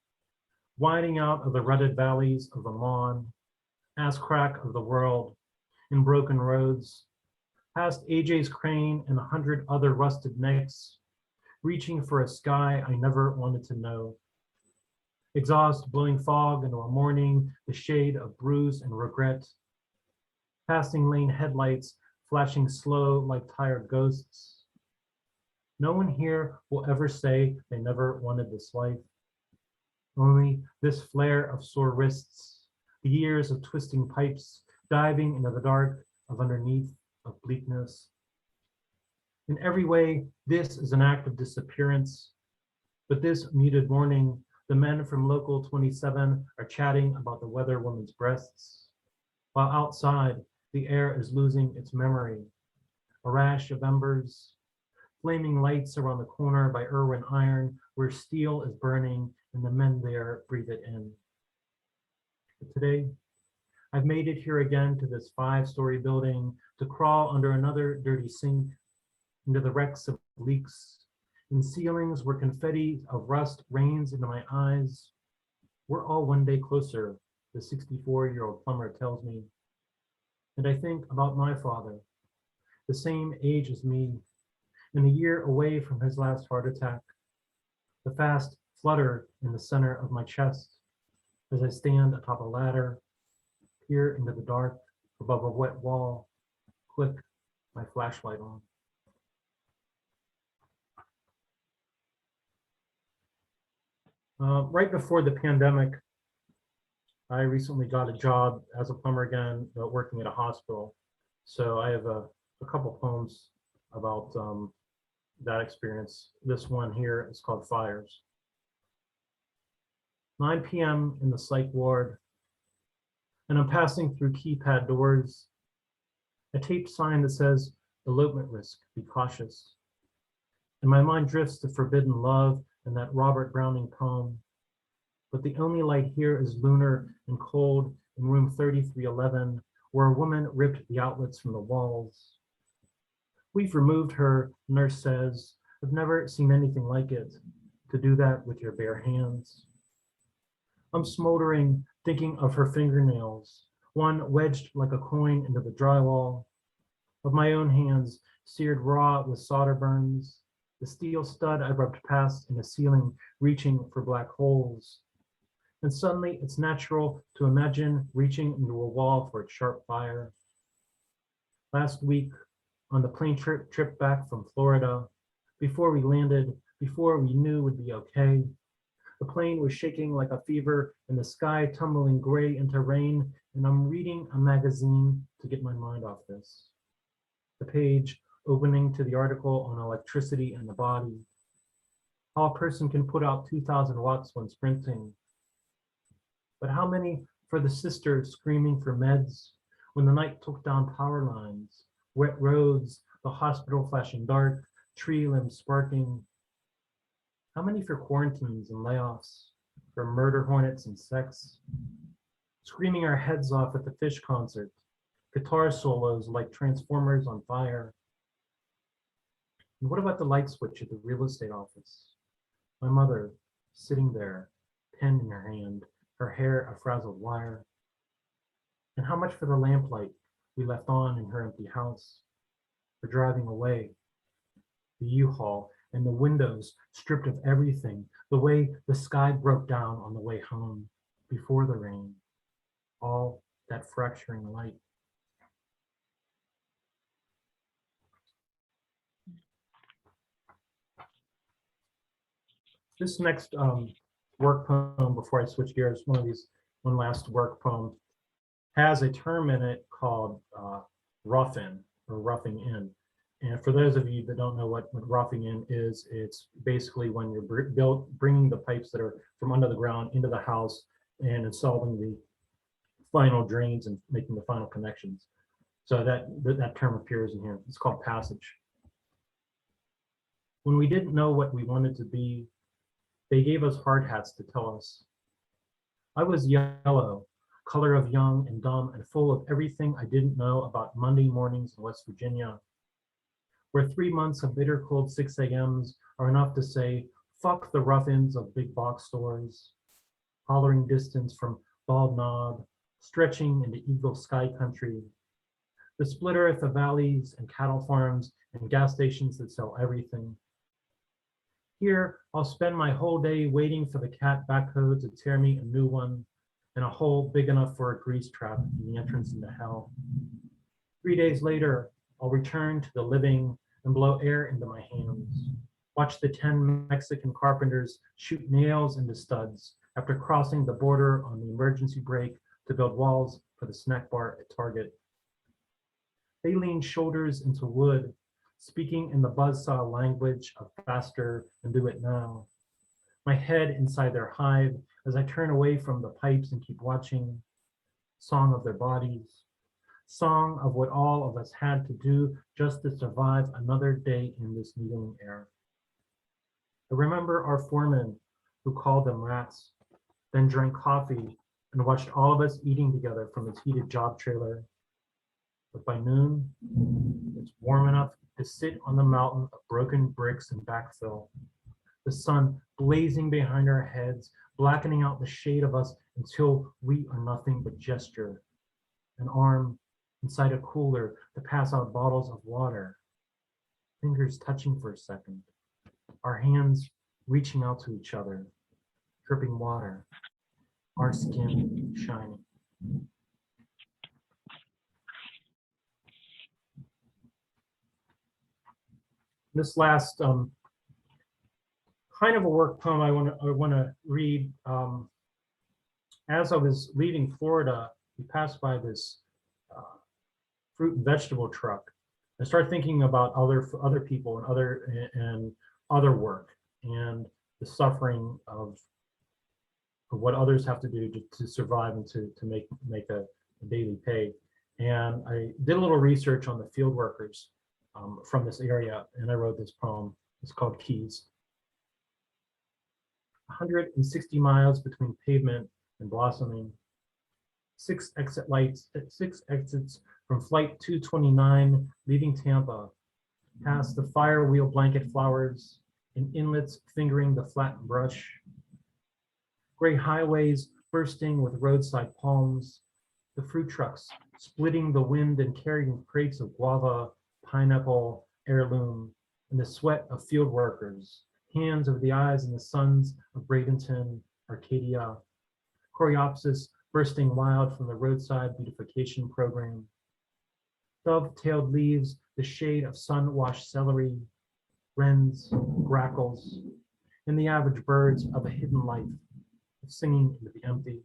winding out of the rutted valleys of the lawn, ass crack of the world, in broken roads, past AJ's crane and 100 other rusted necks, reaching for a sky I never wanted to know. Exhaust blowing fog into a morning, the shade of bruise and regret. Passing lane headlights flashing slow like tired ghosts. No one here will ever say they never wanted this life. Only this flare of sore wrists, the years of twisting pipes, diving into the dark of underneath of bleakness. In every way, this is an act of disappearance. But this muted morning, The men from Local 27 are chatting about the weather woman's breasts, while outside, the air is losing its memory. A rash of embers, flaming lights around the corner by Irwin Iron, where steel is burning and the men there breathe it in. But today, I've made it here again to this 5-story building to crawl under another dirty sink, into the wrecks of leaks, in ceilings where confetti of rust rains into my eyes. We're all one day closer, the 64-year-old plumber tells me. And I think about my father, the same age as me, and a year away from his last heart attack. The fast flutter in the center of my chest as I stand atop a ladder, peer into the dark above a wet wall, click my flashlight on. Right before the pandemic, I recently got a job as a plumber again, working at a hospital. So I have a couple poems about that experience. This one here is called Fires. 9 p.m. in the psych ward, and I'm passing through keypad doors, a taped sign that says, elopement risk, be cautious. And my mind drifts to forbidden love and that Robert Browning poem. But the only light here is lunar and cold in room 3311, where a woman ripped the outlets from the walls. We've removed her, nurse says. I've never seen anything like it, to do that with your bare hands. I'm smoldering, thinking of her fingernails, one wedged like a coin into the drywall, of my own hands seared raw with solder burns, the steel stud I rubbed past in the ceiling, reaching for black holes. And suddenly it's natural to imagine reaching into a wall for its sharp fire. Last week, on the plane trip back from Florida, before we landed, before we knew we'd be okay, the plane was shaking like a fever and the sky tumbling gray into rain, and I'm reading a magazine to get my mind off this. The page opening to the article on electricity in the body. How a person can put out 2,000 watts when sprinting. But how many for the sister screaming for meds when the night took down power lines, wet roads, the hospital flashing dark, tree limbs sparking? How many for quarantines and layoffs, for murder hornets and sex? Screaming our heads off at the Fish concert, guitar solos like transformers on fire. And what about the light switch at the real estate office? My mother sitting there, pen in her hand, her hair a frazzled wire. And how much for the lamplight we left on in her empty house, for driving away, the U-Haul and the windows stripped of everything, the way the sky broke down on the way home before the rain, all that fracturing light. This next work poem, before I switch gears, one last work poem, has a term in it called rough-in or roughing in. And for those of you that don't know what roughing in is, it's basically when you're bringing the pipes that are from under the ground into the house and installing the final drains and making the final connections. So that term appears in here. It's called passage. When we didn't know what we wanted to be, they gave us hard hats to tell us. I was yellow, color of young and dumb and full of everything I didn't know about Monday mornings in West Virginia, where 3 months of bitter cold 6 a.m.s are enough to say, fuck the rough-ins of big box stores, hollering distance from Bald Knob, stretching into Eagle Sky Country, the split earth of valleys and cattle farms and gas stations that sell everything. Here, I'll spend my whole day waiting for the cat backhoe to tear me a new one and a hole big enough for a grease trap in the entrance into hell. 3 days later, I'll return to the living and blow air into my hands. Watch the 10 Mexican carpenters shoot nails into studs after crossing the border on the emergency brake to build walls for the snack bar at Target. They lean shoulders into wood, speaking in the buzzsaw language of faster and do it now. my head inside their hive as I turn away from the pipes and keep watching. Song of their bodies, song of what all of us had to do just to survive another day in this needling air. I remember our foreman who called them rats, then drank coffee and watched all of us eating together from his heated job trailer. But by noon, it's warm enough to sit on the mountain of broken bricks and backfill. The sun blazing behind our heads, blackening out the shade of us until we are nothing but gesture. An arm inside a cooler to pass out bottles of water. Fingers touching for a second. Our hands reaching out to each other, dripping water. Our skin shining. This last kind of a work poem I want to read. As I was leaving Florida, we passed by this fruit and vegetable truck. I started thinking about other people and other work and the suffering of what others have to do to survive and to make a daily pay. And I did a little research on the field workers from this area, and I wrote this poem. It's called Keys. 160 miles between pavement and blossoming. 6 exits from flight 229, leaving Tampa, past the fire wheel blanket flowers and inlets fingering the flat brush. Gray highways bursting with roadside palms, the fruit trucks splitting the wind and carrying crates of guava, pineapple, heirloom, and the sweat of field workers, hands over the eyes and the sons of Bradenton, Arcadia, Coreopsis bursting wild from the roadside beautification program. Dove-tailed leaves, the shade of sun-washed celery, wrens, grackles, and the average birds of a hidden life, singing into the empty.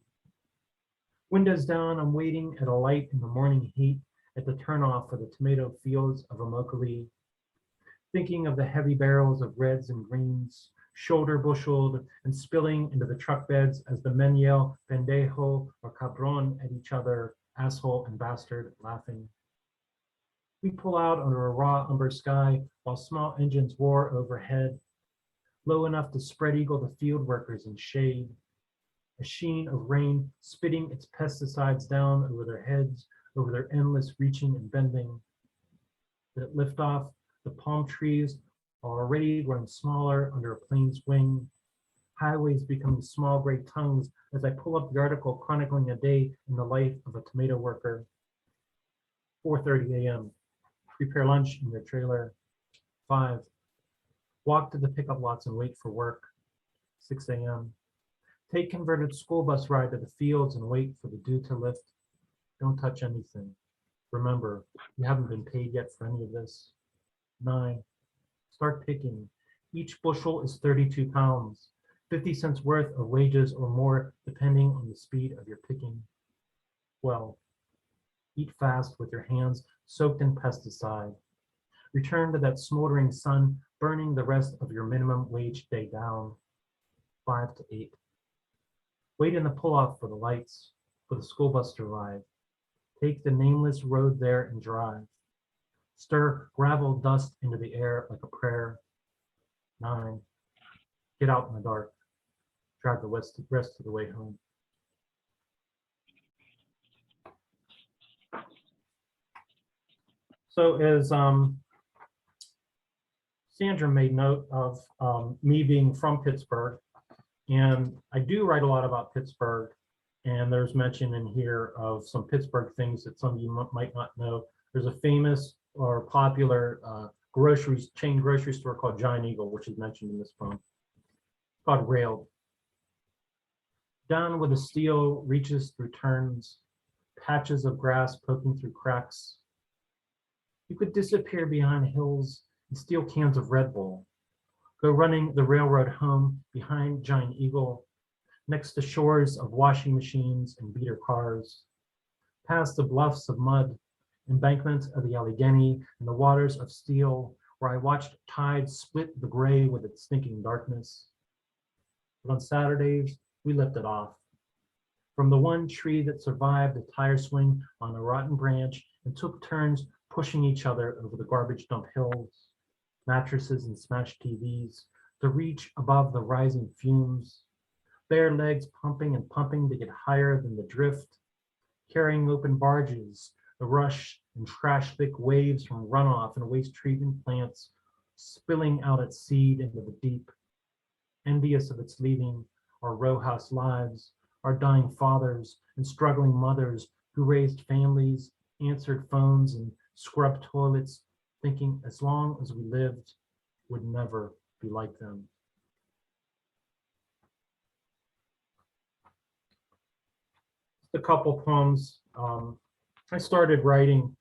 Windows down, I'm waiting at a light in the morning heat at the turnoff for the tomato fields of Immokalee, thinking of the heavy barrels of reds and greens, shoulder busheled and spilling into the truck beds as the men yell pendejo or cabron at each other, asshole and bastard, laughing. We pull out under a raw umber sky while small engines roar overhead, low enough to spread eagle the field workers in shade. A sheen of rain spitting its pesticides down over their heads, over their endless reaching and bending. At liftoff, the palm trees are already growing smaller under a plane's wing. Highways becoming small gray tongues as I pull up the article chronicling a day in the life of a tomato worker. 4:30 a.m. Prepare lunch in your trailer. 5. Walk to the pickup lots and wait for work. 6 a.m. Take converted school bus ride to the fields and wait for the dew to lift. Don't touch anything. Remember, you haven't been paid yet for any of this. 9. Start picking. Each bushel is 32 pounds, 50 cents worth of wages or more, depending on the speed of your picking. 12. Eat fast with your hands soaked in pesticide. Return to that smoldering sun, burning the rest of your minimum wage day down. 5 to 8. Wait in the pull-off for the lights, for the school bus to arrive. Take the nameless road there and drive. Stir gravel dust into the air like a prayer. 9. Get out in the dark. Drive the rest of the way home. So as Sandra made note of me being from Pittsburgh, and I do write a lot about Pittsburgh, and there's mention in here of some Pittsburgh things that some of you might not know. There's a famous or popular chain grocery store called Giant Eagle, which is mentioned in this poem. It's called Railed. Down where the steel reaches through turns, patches of grass poking through cracks. You could disappear behind hills and steal cans of Red Bull. Go running the railroad home behind Giant Eagle, next to shores of washing machines and beater cars, past the bluffs of mud, embankments of the Allegheny, and the waters of steel, where I watched tide split the gray with its stinking darkness. but on Saturdays, we lifted off. From the one tree that survived a tire swing on a rotten branch and took turns pushing each other over the garbage dump hills, mattresses and smashed TVs, to reach above the rising fumes, bare legs pumping and pumping to get higher than the drift, carrying open barges, the rush and trash thick waves from runoff and waste treatment plants spilling out its seed into the deep, envious of its leaving our row house lives, our dying fathers and struggling mothers who raised families, answered phones and scrubbed toilets, thinking as long as we lived would never be like them. A couple poems. I started writing.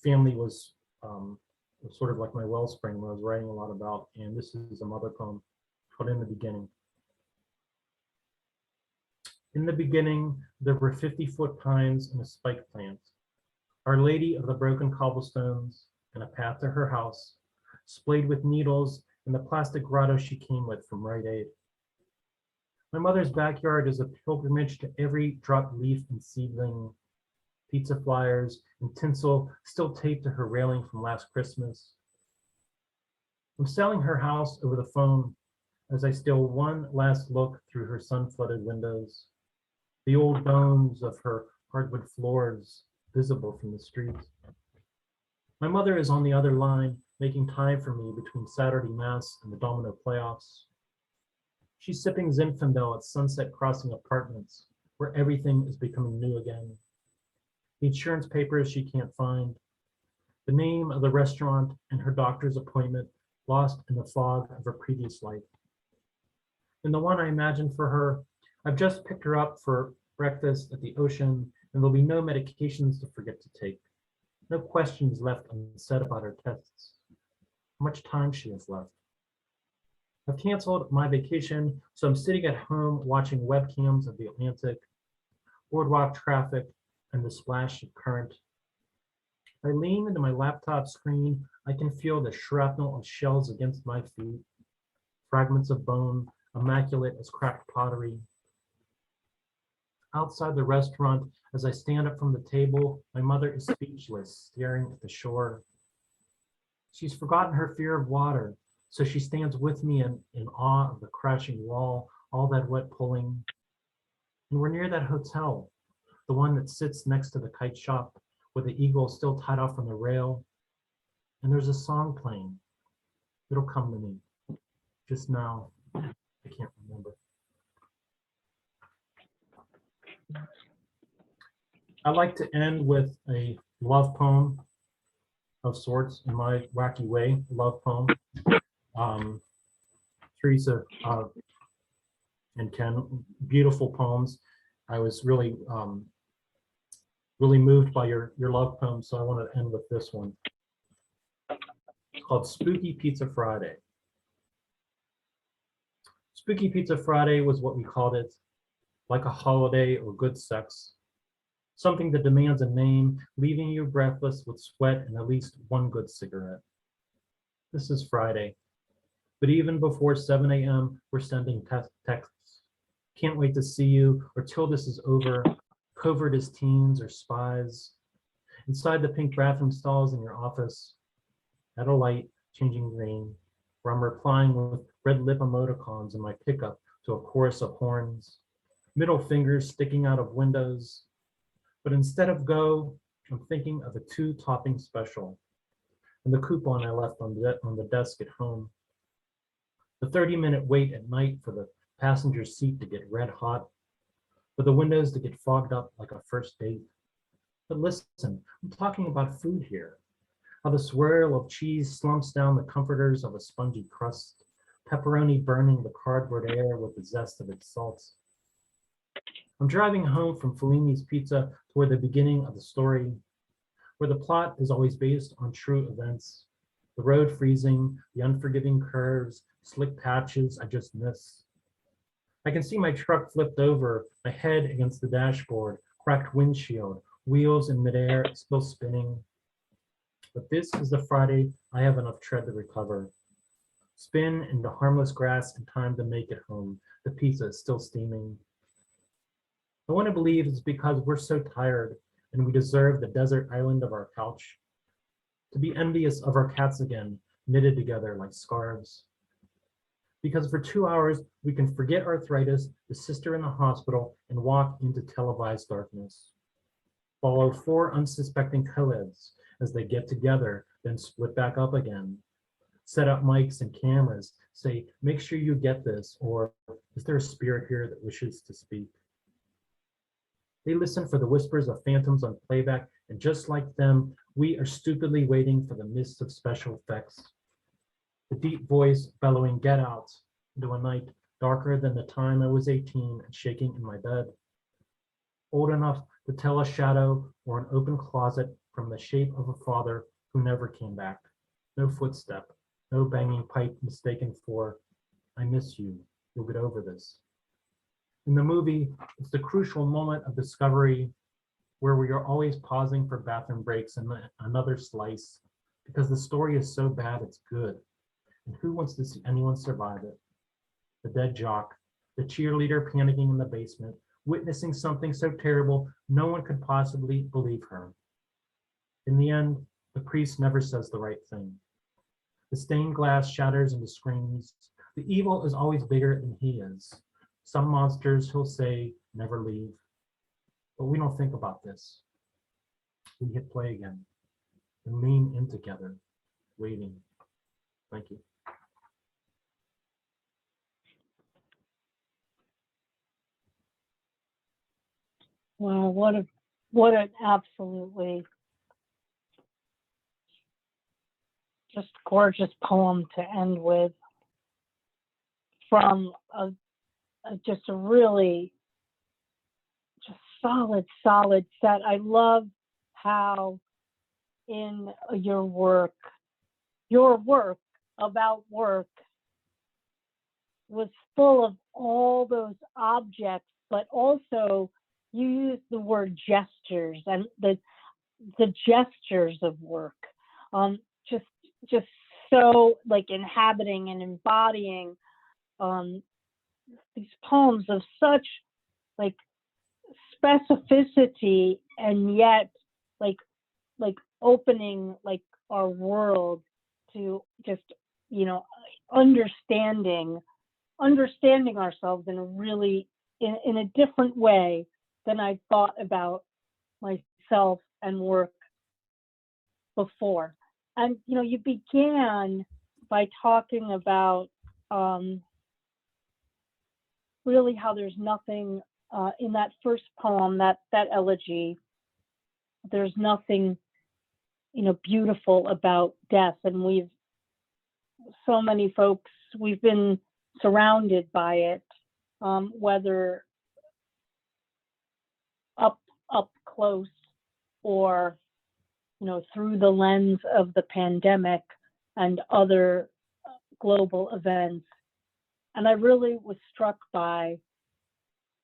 Family was sort of like my wellspring when I was writing a lot about, and this is a mother poem called In the Beginning. In the beginning, there were 50-foot pines and a spike plant, Our Lady of the broken cobblestones, and a path to her house, splayed with needles and the plastic grotto she came with from Rite Aid. My mother's backyard is a pilgrimage to every dropped leaf and seedling, pizza flyers and tinsel still taped to her railing from last Christmas. I'm selling her house over the phone as I steal one last look through her sun-flooded windows, the old bones of her hardwood floors visible from the street. My mother is on the other line, making time for me between Saturday Mass and the Domino playoffs. She's sipping Zinfandel at Sunset Crossing Apartments, where everything is becoming new again. The insurance papers she can't find, the name of the restaurant and her doctor's appointment lost in the fog of her previous life. In the one I imagined for her, I've just picked her up for breakfast at the ocean, and there'll be no medications to forget to take. No questions left unsaid about her tests. How much time she has left. I've canceled my vacation, so I'm sitting at home watching webcams of the Atlantic, boardwalk traffic, and the splash of current. I lean into my laptop screen. I can feel the shrapnel of shells against my feet, fragments of bone, immaculate as cracked pottery. Outside the restaurant, as I stand up from the table, my mother is speechless, staring at the shore. She's forgotten her fear of water, so she stands with me in awe of the crashing wall, all that wet pulling. And we're near that hotel, the one that sits next to the kite shop, with the eagle still tied off on the rail. And there's a song playing. It'll come to me. Just now, I can't remember. I'd like to end with a love poem of sorts in my wacky way, love poem. Theresa and Ken, beautiful poems. I was really moved by your love poem, so I want to end with this one. It's called Spooky Pizza Friday. Spooky Pizza Friday was what we called it, like a holiday or good sex. Something that demands a name, leaving you breathless with sweat and at least one good cigarette. This is Friday, but even before 7 a.m., we're sending texts. Can't wait to see you, or till this is over, covert as teens or spies. Inside the pink bathroom stalls in your office, at a light changing green, where I'm replying with red lip emoticons in my pickup to a chorus of horns, middle fingers sticking out of windows. But instead of go, I'm thinking of a 2-topping special and the coupon I left on the desk at home. The 30-minute wait at night for the passenger seat to get red hot, for the windows to get fogged up like a first date. But listen, I'm talking about food here. How the swirl of cheese slumps down the comforters of a spongy crust, pepperoni burning the cardboard air with the zest of its salts. I'm driving home from Fellini's Pizza toward the beginning of the story, where the plot is always based on true events. The road freezing, the unforgiving curves, slick patches I just miss. I can see my truck flipped over, my head against the dashboard, cracked windshield, wheels in midair, still spinning. But this is the Friday I have enough tread to recover. spin into harmless grass in time to make it home. The pizza is still steaming. I want to believe it's because we're so tired and we deserve the desert island of our couch. To be envious of our cats again, knitted together like scarves. Because for 2 hours, we can forget arthritis, the sister in the hospital, and walk into televised darkness. Follow 4 unsuspecting co-eds as they get together, then split back up again. Set up mics and cameras, say, make sure you get this, or is there a spirit here that wishes to speak? They listen for the whispers of phantoms on playback, and just like them, we are stupidly waiting for the mist of special effects. The deep voice bellowing get out into a night darker than the time I was 18 and shaking in my bed. Old enough to tell a shadow or an open closet from the shape of a father who never came back. No footstep, no banging pipe mistaken for, I miss you, you'll get over this. In the movie, it's the crucial moment of discovery where we are always pausing for bathroom breaks and another slice because the story is so bad it's good. And who wants to see anyone survive it? The dead jock, the cheerleader panicking in the basement, witnessing something so terrible no one could possibly believe her. In the end, the priest never says the right thing. The stained glass shatters into screams. The evil is always bigger than he is. Some monsters, he'll say, never leave. But we don't think about this. We hit play again and lean in together, waiting. Thank you. Wow, what an absolutely just gorgeous poem to end with, from just a really just solid set. I love how in your work about work was full of all those objects, but also you use the word gestures and the gestures of work, just so like inhabiting and embodying these poems of such like specificity, and yet like opening like our world to just, you know, understanding ourselves in a really in a different way than I thought about myself and work before. And you know, you began by talking about really how there's nothing in that first poem, that elegy, there's nothing, you know, beautiful about death. And so many folks, we've been surrounded by it, whether up close or, you know, through the lens of the pandemic and other global events. And I really was struck by,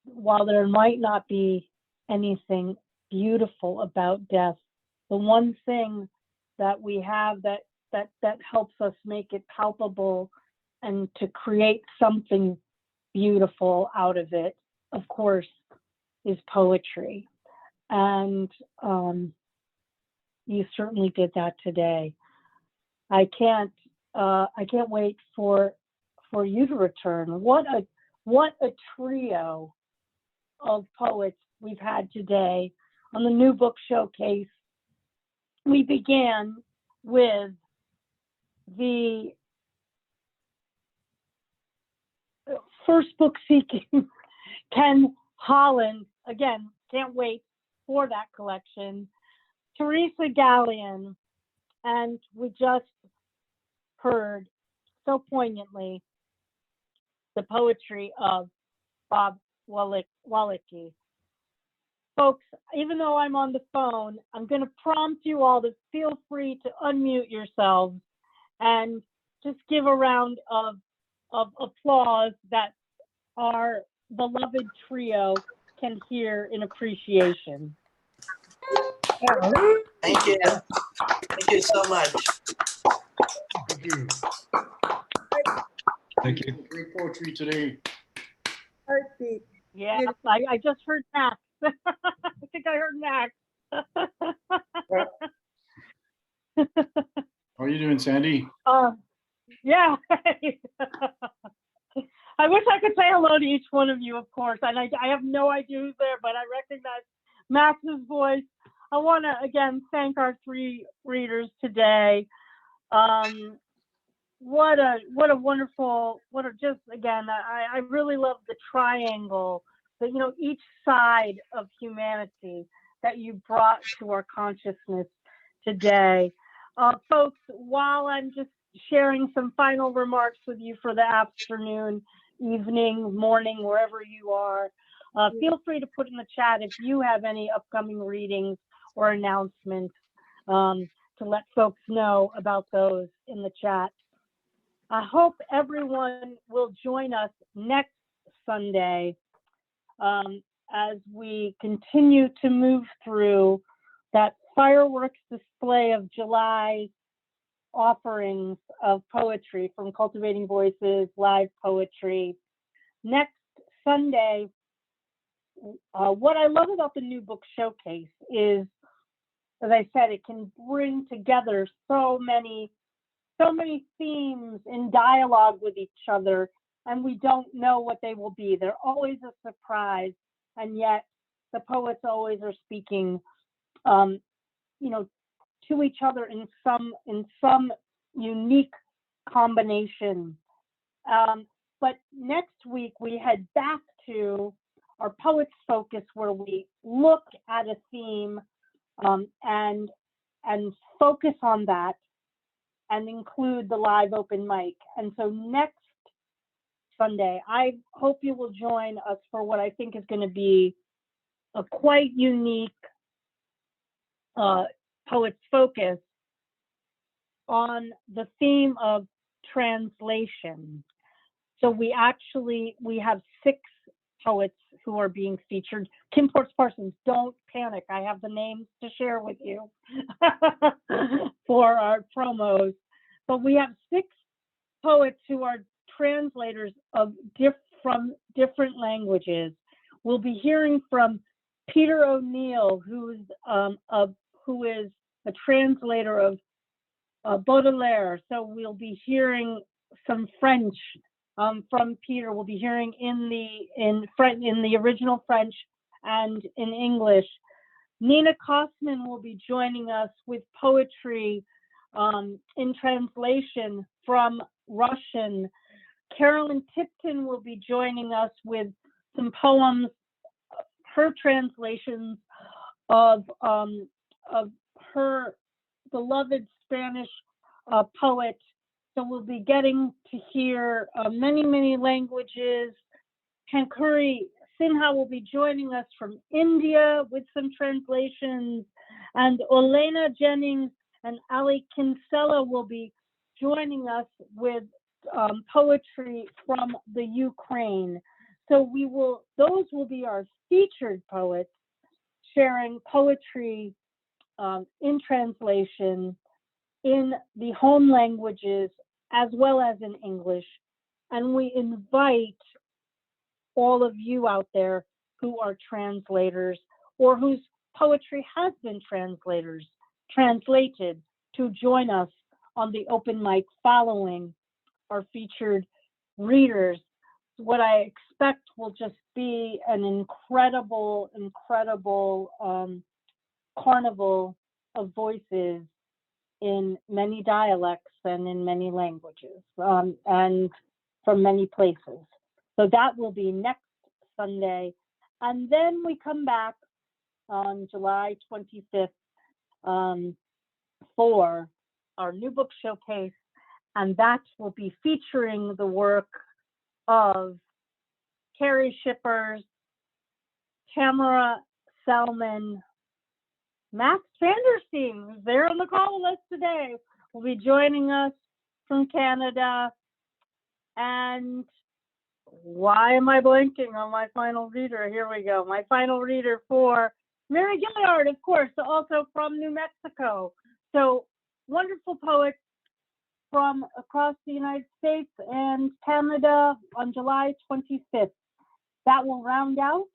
while there might not be anything beautiful about death, the one thing that we have that helps us make it palpable and to create something beautiful out of it, of course, is poetry. And you certainly did that today. I can't wait for you to return. What a trio of poets we've had today on the New Book Showcase. We began with the first book seeking Ken Holland. Again, can't wait for that collection. Theresa Gallion, and we just heard so poignantly the poetry of Bob Walicki. Folks, even though I'm on the phone, I'm going to prompt you all to feel free to unmute yourselves and just give a round of applause that our beloved trio can hear in appreciation. Thank you. Thank you so much. Thank you. Thank you. Great poetry today. Heartbeat. Yeah, I just heard Max. I think I heard Max. How are you doing, Sandy? Yeah. I wish I could say hello to each one of you, of course. And I have no idea who's there, but I recognize Max's voice. I want to, again, thank our 3 readers today. What a wonderful, again, I really love the triangle that, each side of humanity that you brought to our consciousness today. Folks, while I'm just sharing some final remarks with you for the afternoon, evening, morning, wherever you are, feel free to put in the chat if you have any upcoming readings or announcements, to let folks know about those in the chat. I hope everyone will join us next Sunday as we continue to move through that fireworks display of July offerings of poetry from Cultivating Voices, live poetry. Next Sunday, what I love about the new book showcase is, as I said, it can bring together so many themes in dialogue with each other, and we don't know what they will be. They're always a surprise, and yet the poets always are speaking, to each other in some unique combination. But next week we head back to our Poets Focus, where we look at a theme and focus on that, and include the live open mic. And so next Sunday, I hope you will join us for what I think is going to be a quite unique Poets Focus on the theme of translation. So we have 6 poets who are being featured. Kim Ports Parsons, don't panic. I have the names to share with you for our promos. But we have 6 poets who are translators from different languages. We'll be hearing from Peter O'Neill, who is a translator of Baudelaire. So we'll be hearing some French from Peter. We'll be hearing in the original French and in English. Nina Kosman will be joining us with poetry in translation from Russian. Carolyn Tipton will be joining us with some poems, her translations of her beloved Spanish poet. So we'll be getting to hear many languages. Pankuri Sinha will be joining us from India with some translations, and Olena Jennings and Ali Kinsella will be joining us with poetry from the Ukraine. So those will be our featured poets sharing poetry in translation in the home languages as well as in English. And we invite all of you out there who are translators or whose poetry has been translated to join us on the open mic following our featured readers. What I expect will just be an incredible carnival of voices in many dialects and in many languages, and from many places. So that will be next Sunday. And then we come back on July 25th for our new book showcase, and that will be featuring the work of Carrie Shippers, Tamara Salmon, Max Vanderstein, who's there on the call with us today, will be joining us from Canada. And why am I blanking on my final reader? Here we go. My final reader for Mary Gilliard, of course, also from New Mexico. So wonderful poets from across the United States and Canada on July 25th. That will round out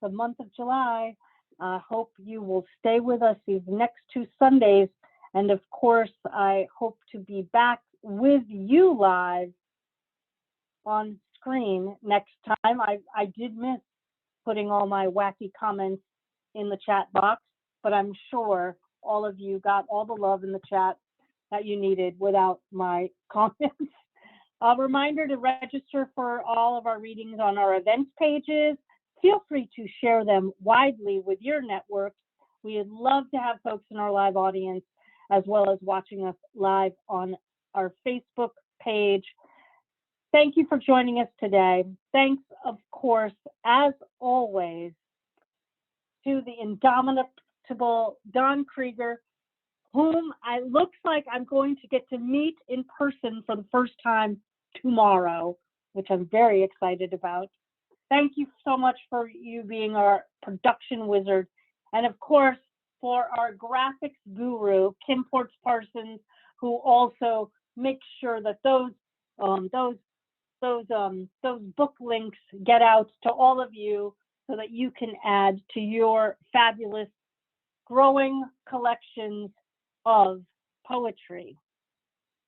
the month of July. I hope you will stay with us these next 2 Sundays. And of course, I hope to be back with you live on screen next time. I did miss putting all my wacky comments in the chat box, but I'm sure all of you got all the love in the chat that you needed without my comments. A reminder to register for all of our readings on our events pages. Feel free to share them widely with your networks. We would love to have folks in our live audience as well as watching us live on our Facebook page. Thank you for joining us today. Thanks, of course, as always, to the indomitable Don Krieger, whom I looks like I'm going to get to meet in person for the first time tomorrow, which I'm very excited about. Thank you so much for you being our production wizard. And of course, for our graphics guru, Kim Ports Parsons, who also makes sure that those book links get out to all of you so that you can add to your fabulous growing collections of poetry.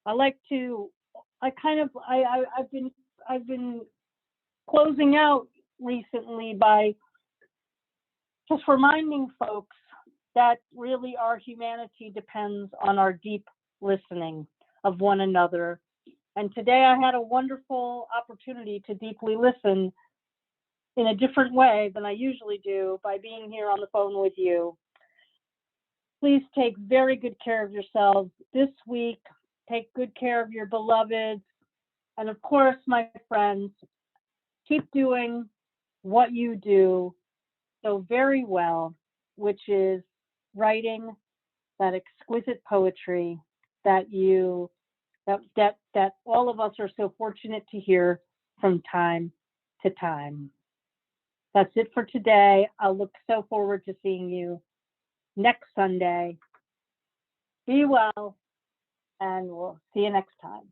I've been closing out recently by just reminding folks that really our humanity depends on our deep listening of one another. And today I had a wonderful opportunity to deeply listen in a different way than I usually do by being here on the phone with you. Please take very good care of yourselves this week. Take good care of your beloveds. And of course, my friends, keep doing what you do so very well, which is writing that exquisite poetry that all of us are so fortunate to hear from time to time. That's it for today. I look so forward to seeing you next Sunday. Be well, and we'll see you next time.